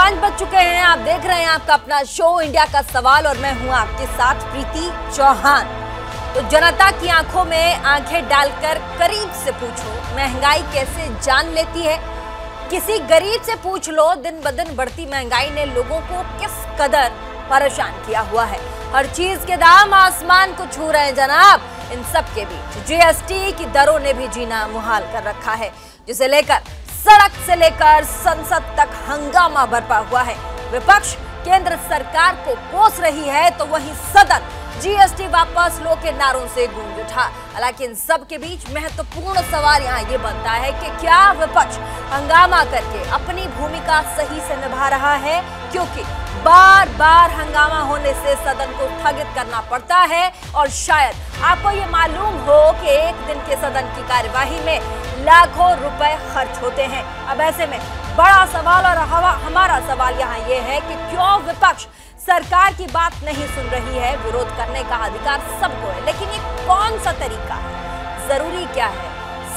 5 बज चुके हैं। आप देख रहे हैं आपका अपना शो इंडिया का सवाल और मैं हूं आपके साथ प्रीति चौहान। तो जनता की आंखों में आंखें डालकर करीब से पूछो, महंगाई कैसे जान लेती है। किसी गरीब से पूछ लो, दिन ब दिन बढ़ती महंगाई ने लोगों को किस कदर परेशान किया हुआ है। हर चीज के दाम आसमान को छू रहे हैं जनाब। इन सब के बीच जीएसटी की दरों ने भी जीना मुहाल कर रखा है, जिसे लेकर सड़क से लेकर संसद तक हंगामा बरपा हुआ है। विपक्ष केंद्र सरकार को कोस रही है तो वहीं सदन जीएसटी वापस लो के नारों से गूंज उठा। हालांकि इन सब के बीच महत्वपूर्ण सवाल यहाँ ये बनता है कि क्या विपक्ष हंगामा करके अपनी भूमिका सही से निभा रहा है, क्योंकि बार बार हंगामा होने से सदन को स्थगित करना पड़ता है। और शायद आपको ये मालूम हो कि एक दिन के सदन की कार्यवाही में लाखों रुपए खर्च होते हैं। अब ऐसे में बड़ा सवाल और हमारा सवाल यहाँ ये है कि क्यों विपक्ष सरकार की बात नहीं सुन रही है। विरोध करने का अधिकार सबको है, लेकिन ये कौन सा तरीका है, जरूरी क्या है?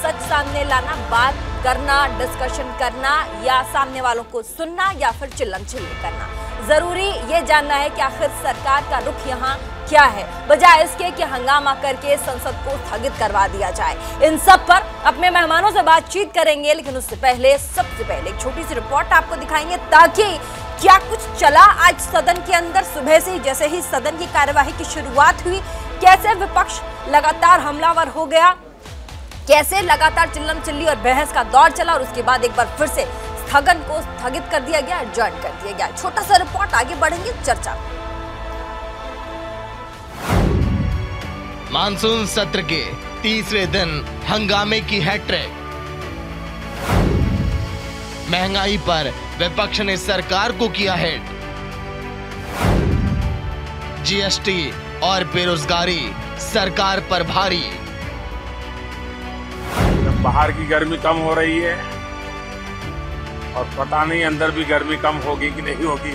सच सामने लाना, बात करना, डिस्कशन करना, या सामने वालों को सुनना, या फिर चिल्लम चिल्ली करना? जरूरी ये जानना है कि आखिर सरकार का रुख यहाँ क्या है, बजाय इसके कि हंगामा करके संसद को स्थगित करवा दिया जाए। इन सब पर अपने मेहमानों से बातचीत करेंगे, लेकिन उससे पहले सबसे पहले एक छोटी सी रिपोर्ट आपको दिखाएंगे ताकि क्या कुछ चला आज सदन के अंदर। सुबह से जैसे ही सदन की कार्यवाही की शुरुआत हुई, कैसे विपक्ष लगातार हमलावर हो गया, कैसे लगातार चिल्लम चिल्ली और बहस का दौर चला, और उसके बाद एक बार फिर से स्थगन को स्थगित कर दिया गया, एडजर्न कर दिया गया। छोटा सा रिपोर्ट, आगे बढ़ेंगे चर्चा। मानसून सत्र के तीसरे दिन हंगामे की हैट्रिक। महंगाई पर विपक्ष ने सरकार को किया हिट। जीएसटी और बेरोजगारी सरकार पर भारी। बाहर की गर्मी कम हो रही है और पता नहीं अंदर भी गर्मी कम होगी कि नहीं होगी।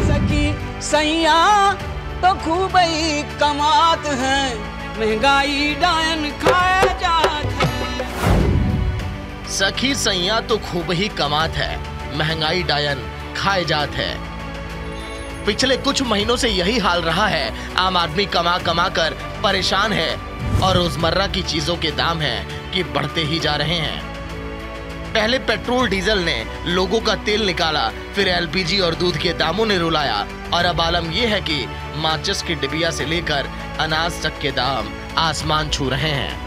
सखी सैया तो खूब ही कमात है, महंगाई डायन खाया जात है। सखी सैया तो खूब ही कमात है, महंगाई डायन खाए जात है। पिछले कुछ महीनों से यही हाल रहा है। आम आदमी कमा कमा कर परेशान है और रोजमर्रा की चीजों के दाम हैं कि बढ़ते ही जा रहे हैं। पहले पेट्रोल डीजल ने लोगों का तेल निकाला, फिर एलपीजी और दूध के दामों ने रुलाया, और अब आलम यह है कि माचिस की डिबिया से लेकर अनाज तक के दाम आसमान छू रहे हैं।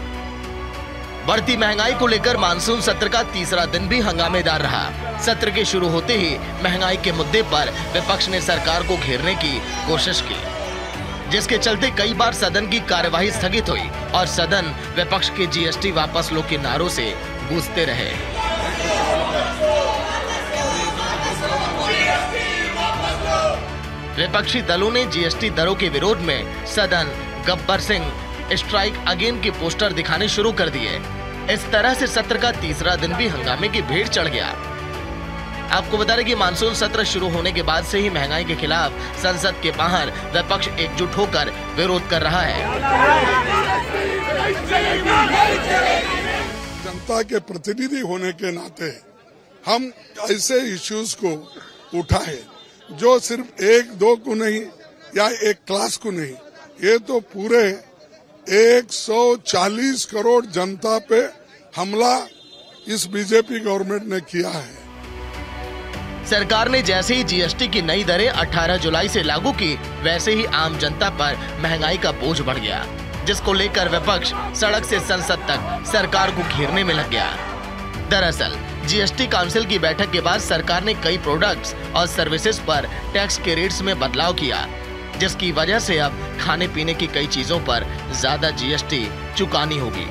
बढ़ती महंगाई को लेकर मानसून सत्र का तीसरा दिन भी हंगामेदार रहा। सत्र के शुरू होते ही महंगाई के मुद्दे पर विपक्ष ने सरकार को घेरने की कोशिश की, जिसके चलते कई बार सदन की कार्यवाही स्थगित हुई और सदन विपक्ष के जीएसटी वापस लो के नारों से गूंजते रहे। विपक्षी दलों ने जीएसटी दरों के विरोध में सदन गब्बर सिंह स्ट्राइक अगेन के पोस्टर दिखाने शुरू कर दिए। इस तरह से सत्र का तीसरा दिन भी हंगामे की भीड़ चढ़ गया। आपको बता दें कि मानसून सत्र शुरू होने के बाद से ही महंगाई के खिलाफ संसद के बाहर विपक्ष एकजुट होकर विरोध कर रहा है। जनता के प्रतिनिधि होने के नाते हम ऐसे इश्यूज को उठाए जो सिर्फ एक दो को नहीं या एक क्लास को नहीं, ये तो पूरे 140 करोड़ जनता पे हमला इस बीजेपी गवर्नमेंट ने किया है। सरकार ने जैसे ही जीएसटी की नई दरें 18 जुलाई से लागू की, वैसे ही आम जनता पर महंगाई का बोझ बढ़ गया, जिसको लेकर विपक्ष सड़क से संसद तक सरकार को घेरने में लग गया। दरअसल जीएसटी काउंसिल की बैठक के बाद सरकार ने कई प्रोडक्ट्स और सर्विसेज पर टैक्स के रेट्स में बदलाव किया, जिसकी वजह से अब खाने पीने की कई चीजों पर ज्यादा जीएसटी चुकानी होगी।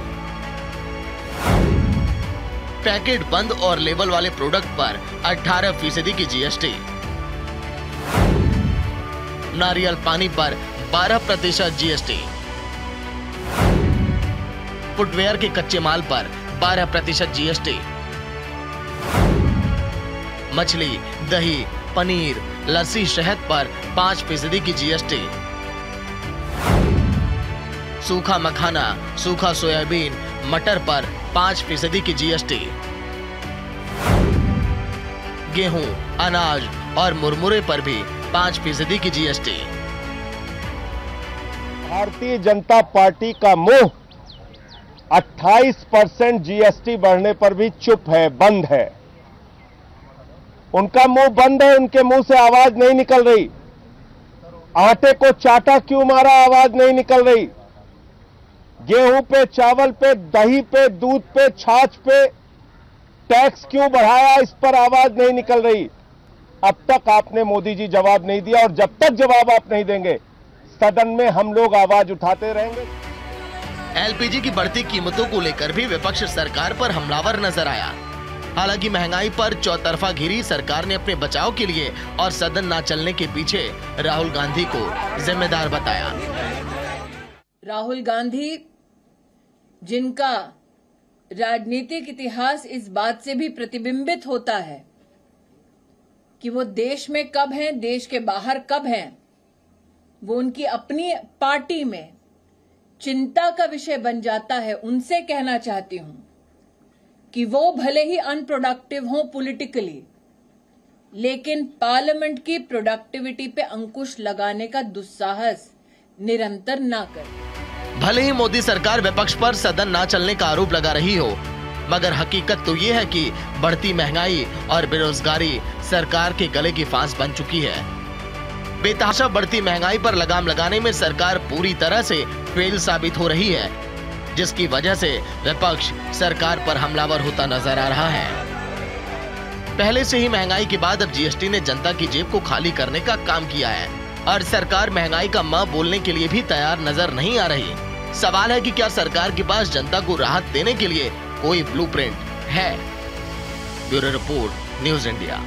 पैकेट बंद और लेबल वाले प्रोडक्ट पर 18% की जीएसटी, नारियल पानी पर 12% जीएसटी, फुटवेयर के कच्चे माल पर 12% जीएसटी, मछली, दही, पनीर, लस्सी, शहद पर 5% की जीएसटी, सूखा मखाना, सूखा सोयाबीन, मटर पर 5% की जीएसटी, गेहूं, अनाज और मुरमुरे पर भी 5% की जीएसटी। भारतीय जनता पार्टी का मुंह 28% जीएसटी बढ़ने पर भी चुप है, बंद है। उनका मुंह बंद है, उनके मुंह से आवाज नहीं निकल रही। आटे को चाटा क्यों मारा, आवाज नहीं निकल रही। गेहूं पे, चावल पे, दही पे, दूध पे, छाछ पे टैक्स क्यों बढ़ाया, इस पर आवाज नहीं निकल रही। अब तक आपने मोदी जी जवाब नहीं दिया और जब तक जवाब आप नहीं देंगे सदन में हम लोग आवाज उठाते रहेंगे। एलपीजी की बढ़ती कीमतों को लेकर भी विपक्ष सरकार पर हमलावर नजर आया। हालांकि महंगाई पर चौतरफा घिरी सरकार ने अपने बचाव के लिए और सदन न चलने के पीछे राहुल गांधी को जिम्मेदार बताया। राहुल गांधी, जिनका राजनीतिक इतिहास इस बात से भी प्रतिबिंबित होता है कि वो देश में कब हैं, देश के बाहर कब हैं, वो उनकी अपनी पार्टी में चिंता का विषय बन जाता है। उनसे कहना चाहती हूं कि वो भले ही अनप्रोडक्टिव हों पॉलिटिकली, लेकिन पार्लियामेंट की प्रोडक्टिविटी पे अंकुश लगाने का दुस्साहस निरंतर ना करें। भले ही मोदी सरकार विपक्ष पर सदन न चलने का आरोप लगा रही हो, मगर हकीकत तो ये है कि बढ़ती महंगाई और बेरोजगारी सरकार के गले की फांस बन चुकी है। बेतहाशा बढ़ती महंगाई पर लगाम लगाने में सरकार पूरी तरह से फेल साबित हो रही है, जिसकी वजह से विपक्ष सरकार पर हमलावर होता नजर आ रहा है। पहले से ही महंगाई के बाद अब जीएसटी ने जनता की जेब को खाली करने का काम किया है और सरकार महंगाई का मां बोलने के लिए भी तैयार नजर नहीं आ रही। सवाल है कि क्या सरकार के पास जनता को राहत देने के लिए कोई ब्लूप्रिंट है? Bureau report, news India.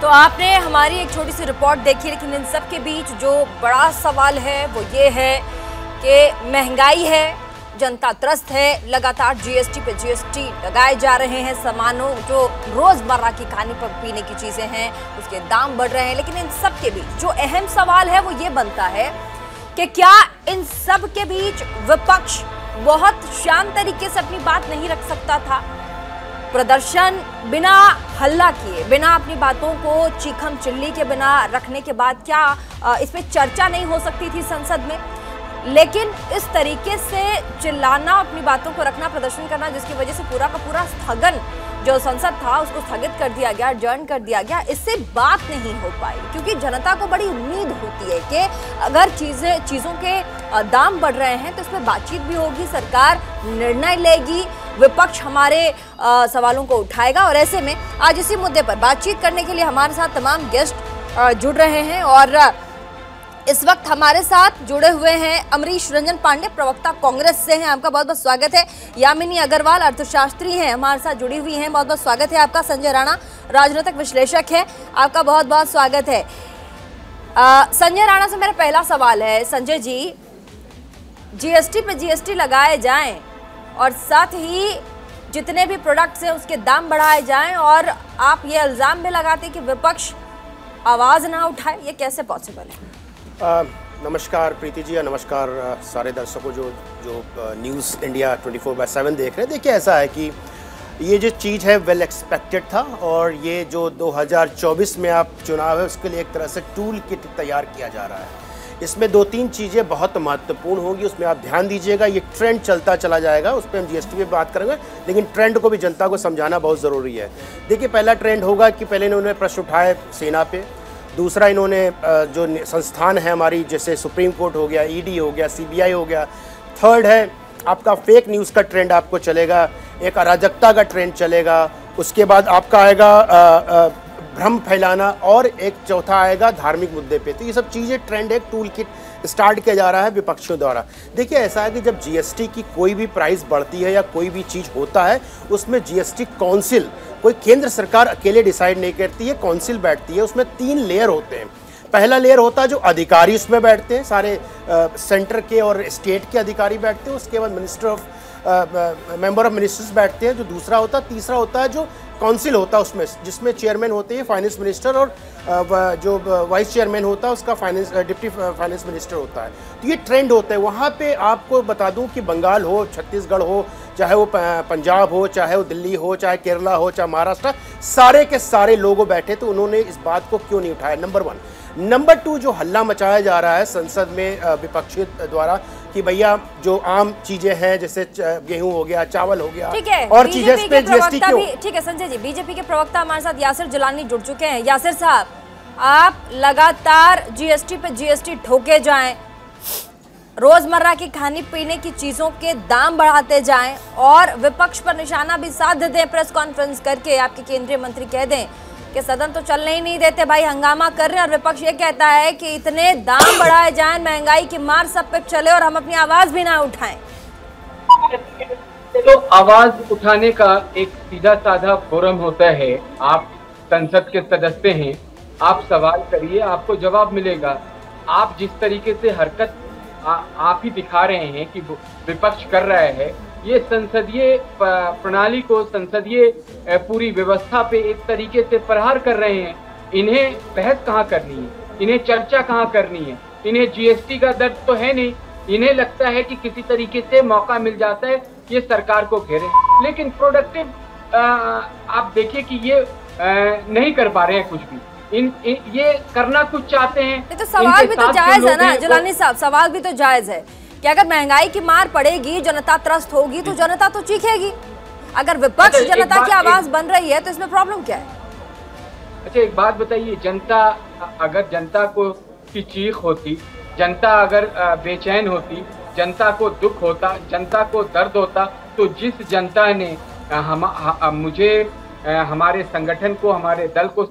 तो आपने हमारी एक छोटी सी रिपोर्ट देखी, लेकिन इन सब के बीच जो बड़ा सवाल है वो ये है कि महंगाई है, जनता त्रस्त है, लगातार जीएसटी पे जीएसटी लगाए जा रहे हैं। सामानों जो रोजमर्रा की खाने पर पीने की चीजें हैं उसके दाम बढ़ रहे हैं। लेकिन इन सब के बीच जो अहम सवाल है वो ये बनता है कि क्या इन सब के बीच विपक्ष बहुत शांत तरीके से अपनी बात नहीं रख सकता था? प्रदर्शन बिना हल्ला किए, बिना अपनी बातों को चीखम चिल्ली के बिना रखने के बाद क्या इसमें चर्चा नहीं हो सकती थी संसद में? लेकिन इस तरीके से चिल्लाना, अपनी बातों को रखना, प्रदर्शन करना, जिसकी वजह से पूरा का पूरा स्थगन जो संसद था उसको स्थगित कर दिया गया, adjourn कर दिया गया, इससे बात नहीं हो पाई। क्योंकि जनता को बड़ी उम्मीद होती है कि अगर चीज़ों के दाम बढ़ रहे हैं तो इसमें बातचीत भी होगी, सरकार निर्णय लेगी, विपक्ष हमारे सवालों को उठाएगा। और ऐसे में आज इसी मुद्दे पर बातचीत करने के लिए हमारे साथ तमाम गेस्ट जुड़ रहे हैं और इस वक्त हमारे साथ जुड़े हुए हैं अमरीश रंजन पांडे, प्रवक्ता कांग्रेस से हैं, आपका बहुत बहुत स्वागत है। यामिनी अग्रवाल अर्थशास्त्री हैं, हमारे साथ जुड़ी हुई हैं, बहुत बहुत स्वागत है आपका। संजय राणा राजनीतिक विश्लेषक है, आपका बहुत बहुत स्वागत है। संजय राणा से मेरा पहला सवाल है, संजय जी, जीएसटी पे जीएसटी लगाए जाएं और साथ ही जितने भी प्रोडक्ट्स हैं उसके दाम बढ़ाए जाएं और आप ये इल्जाम भी लगाते कि विपक्ष आवाज ना उठाए, ये कैसे पॉसिबल है? नमस्कार प्रीति जी, नमस्कार सारे दर्शकों जो न्यूज़ इंडिया 24/7 देख रहे हैं। देखिए, ऐसा है कि ये जो चीज़ है वेल एक्सपेक्टेड था और ये जो 2024 में आप चुनाव है उसके लिए एक तरह से टूल किट तैयार किया जा रहा है। इसमें 2-3 चीज़ें बहुत महत्वपूर्ण होंगी, उसमें आप ध्यान दीजिएगा। ये ट्रेंड चलता चला जाएगा, उस पर हम जीएसटी पे बात करेंगे, लेकिन ट्रेंड को भी जनता को समझाना बहुत ज़रूरी है। देखिए, पहला ट्रेंड होगा कि पहले इन्होंने प्रश्न उठाए सेना पे, दूसरा इन्होंने जो संस्थान है हमारी, जैसे सुप्रीम कोर्ट हो गया, ईडी हो गया, सीबीआई हो गया। थर्ड है आपका फेक न्यूज़ का ट्रेंड आपको चलेगा, एक अराजकता का ट्रेंड चलेगा, उसके बाद आपका आएगा भ्रम फैलाना और एक चौथा आएगा धार्मिक मुद्दे पे। तो ये सब चीज़ें ट्रेंड, एक टूल किट स्टार्ट किया जा रहा है विपक्षियों द्वारा। देखिए, ऐसा है कि जब जीएसटी की कोई भी प्राइस बढ़ती है या कोई भी चीज़ होता है उसमें जीएसटी काउंसिल, कोई केंद्र सरकार अकेले डिसाइड नहीं करती है, काउंसिल बैठती है। उसमें 3 लेयर होते हैं। पहला लेयर होता है जो अधिकारी उसमें बैठते हैं, सारे सेंटर के और स्टेट के अधिकारी बैठते हैं। उसके बाद मेंबर ऑफ मिनिस्टर्स बैठते हैं, जो दूसरा होता है। तीसरा होता है जो काउंसिल होता है उसमें, जिसमें चेयरमैन होते हैं फाइनेंस मिनिस्टर और जो वाइस चेयरमैन होता है उसका डिप्टी फाइनेंस मिनिस्टर होता है। तो ये ट्रेंड होता है। वहाँ पे आपको बता दूं कि बंगाल हो, छत्तीसगढ़ हो चाहे वो पंजाब हो, चाहे वो दिल्ली हो, चाहे केरला हो, चाहे महाराष्ट्र, सारे के सारे लोग बैठे, तो उन्होंने इस बात को क्यों नहीं उठाया? नंबर 1। नंबर 2, जो हल्ला मचाया जा रहा है संसद में विपक्षी द्वारा कि भैया जो आम चीजें हैं जैसे गेहूं हो गया, चावल हो गया, ठीक है, और चीजें इस पे जीएसटी क्यों? ठीक है संजय जी, बीजेपी के प्रवक्ता हमारे साथ यासिर जिलानी जुड़ चुके हैं। यासिर साहब, आप लगातार जीएसटी पे जीएसटी ठोके जाएं, रोजमर्रा की खाने पीने की चीजों के दाम बढ़ाते जाएं और विपक्ष पर निशाना भी साध दें, प्रेस कॉन्फ्रेंस करके आपके केंद्रीय मंत्री कह दें कि सदन तो चलने ही नहीं देते भाई, हंगामा कर रहे हैं, और विपक्ष ये कहता है कि इतने दाम बढ़ाए जाएं, महंगाई की मार सब पे चले और हम अपनी आवाज भी ना उठाएं। तो आवाज उठाने का एक सीधा साधा फोरम होता है। आप संसद के सदस्य हैं, आप सवाल करिए, आपको जवाब मिलेगा। आप जिस तरीके से हरकत आप ही दिखा रहे हैं कि विपक्ष कर रहा है, ये संसदीय प्रणाली को, संसदीय पूरी व्यवस्था पे एक तरीके से प्रहार कर रहे हैं। इन्हें बहस कहाँ करनी है, इन्हें चर्चा कहाँ करनी है, इन्हें जीएसटी का दर्द तो है नहीं। इन्हें लगता है कि किसी तरीके से मौका मिल जाता है ये सरकार को घेरे, लेकिन प्रोडक्टिव आप देखिए कि ये नहीं कर पा रहे हैं कुछ भी। ये करना कुछ चाहते हैं। तो सवाल भी तो जायज है ना जिलानी साहब, सवाल भी तो जायज है कि अगर महंगाई की मार पड़ेगी, जनता त्रस्त होगी, तो जनता तो चीखेगी। अगर विपक्ष जनता की आवाज बन रही है तो इसमें प्रॉब्लम क्या है? अच्छा एक बात बताइए, जनता अगर जनता को की चीख होती, जनता अगर बेचैन होती, जनता को दुख होता, जनता को दर्द होता, तो जिस जनता ने मुझे हमारे संगठन को, हमारे दल को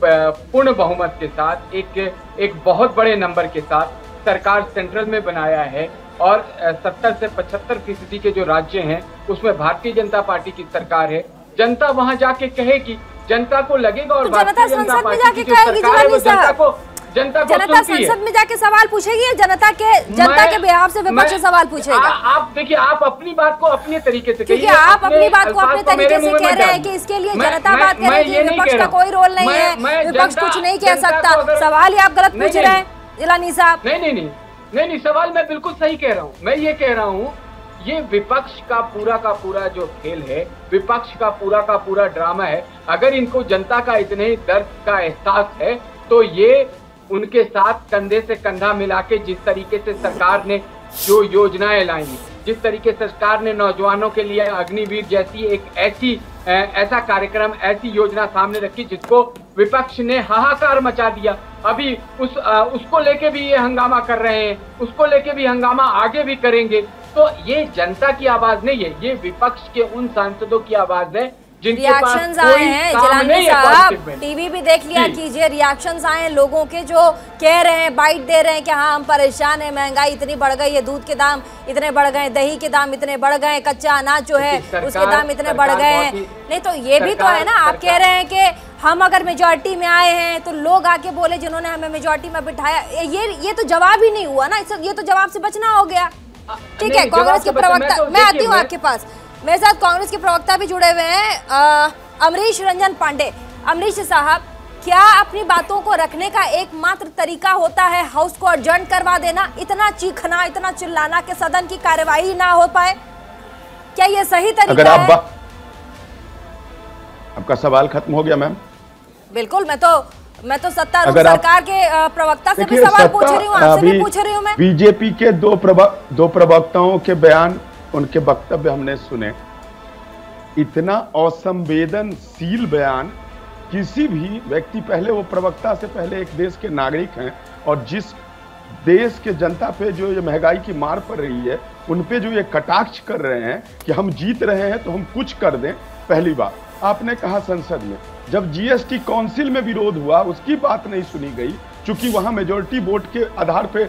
पूर्ण बहुमत के साथ एक बहुत बड़े नंबर के साथ सरकार सेंट्रल में बनाया है और 70 से 75% के जो राज्य हैं उसमें भारतीय जनता पार्टी की सरकार है, जनता वहां जाके कहेगी, जनता को लगेगा और जनता संसद में जाके कहेगी जिलानी साहब, जनता संसद में जाके सवाल पूछेगी, जनता के बिहाफ से विपक्ष सवाल पूछेगा। आप देखिए, आप अपनी बात को अपने तरीके से कहिए, आप अपनी बात को अपने तरीके से कह रहे हैं कि इसके लिए जनता बात करेगी, विपक्ष का कोई रोल नहीं है, विपक्ष कुछ नहीं कह सकता। सवाल ही आप गलत पूछ रहे हैं जिलानी साहब। नहीं, सवाल मैं बिल्कुल सही कह रहा हूँ। मैं ये कह रहा हूँ, ये विपक्ष का पूरा जो खेल है, विपक्ष का पूरा ड्रामा है। अगर इनको जनता का इतने ही दर्द का एहसास है तो ये उनके साथ कंधे से कंधा मिला के जिस तरीके से सरकार ने जो योजनाएं लाई, जिस तरीके से सरकार ने नौजवानों के लिए अग्निवीर जैसी एक ऐसा कार्यक्रम, ऐसी योजना सामने रखी जिसको विपक्ष ने हाहाकार मचा दिया। अभी उसको लेके भी ये हंगामा कर रहे हैं, उसको लेके भी हंगामा आगे भी करेंगे। तो ये जनता की आवाज नहीं है, ये विपक्ष के उन सांसदों की आवाज है रिएक्शंस आए हैं जिलानी साहब, टीवी भी देख लिया कीजिए, रिएक्शंस आए हैं लोगों के जो कह रहे हैं, बाइट दे रहे हैं कि हाँ हम परेशान हैं, महंगाई इतनी बढ़ गई है, दूध के दाम इतने बढ़ गए, दही के दाम इतने बढ़ गए, कच्चा अनाज जो है उसके दाम इतने बढ़ गए हैं। नहीं तो ये भी तो है ना, आप कह रहे हैं कि हम अगर मेजोरिटी में आए हैं तो लोग आके बोले जिन्होंने हमें मेजोरिटी में बिठाया, ये तो जवाब ही नहीं हुआ ना, ये तो जवाब से बचना हो गया। ठीक है, कांग्रेस के प्रवक्ता, मैं आती हूँ आपके पास, मेरे साथ कांग्रेस के प्रवक्ता भी जुड़े हुए हैं, अमरीश रंजन पांडे। अमरीश साहब, क्या अपनी बातों को रखने का एकमात्र तरीका होता है हाउस को एडजर्न करवा देना, इतना चीखना, इतना चिल्लाना कि सदन की कार्यवाही ना हो पाए? क्या ये सही तरीका है? आपका सवाल खत्म हो गया मैम? बिल्कुल, मैं तो सत्तारूढ़ सरकार के प्रवक्ता से भी सवाल पूछ रही हूँ, आपसे भी पूछ रही हूँ मैं। बीजेपी के दो प्रवक्ताओं के बयान, उनके वक्तव्य हमने सुने। इतना असंवेदनशील बयान किसी भी व्यक्ति, पहले वो प्रवक्ता से पहले एक देश के नागरिक हैं, और जिस देश के जनता पे जो ये महंगाई की मार पड़ रही है, उन पे जो ये कटाक्ष कर रहे हैं कि हम जीत रहे हैं तो हम कुछ कर दें। पहली बात आपने कहा संसद में जब जीएसटी काउंसिल में विरोध हुआ उसकी बात नहीं सुनी गई, क्योंकि वहां मेजोरिटी वोट के आधार पे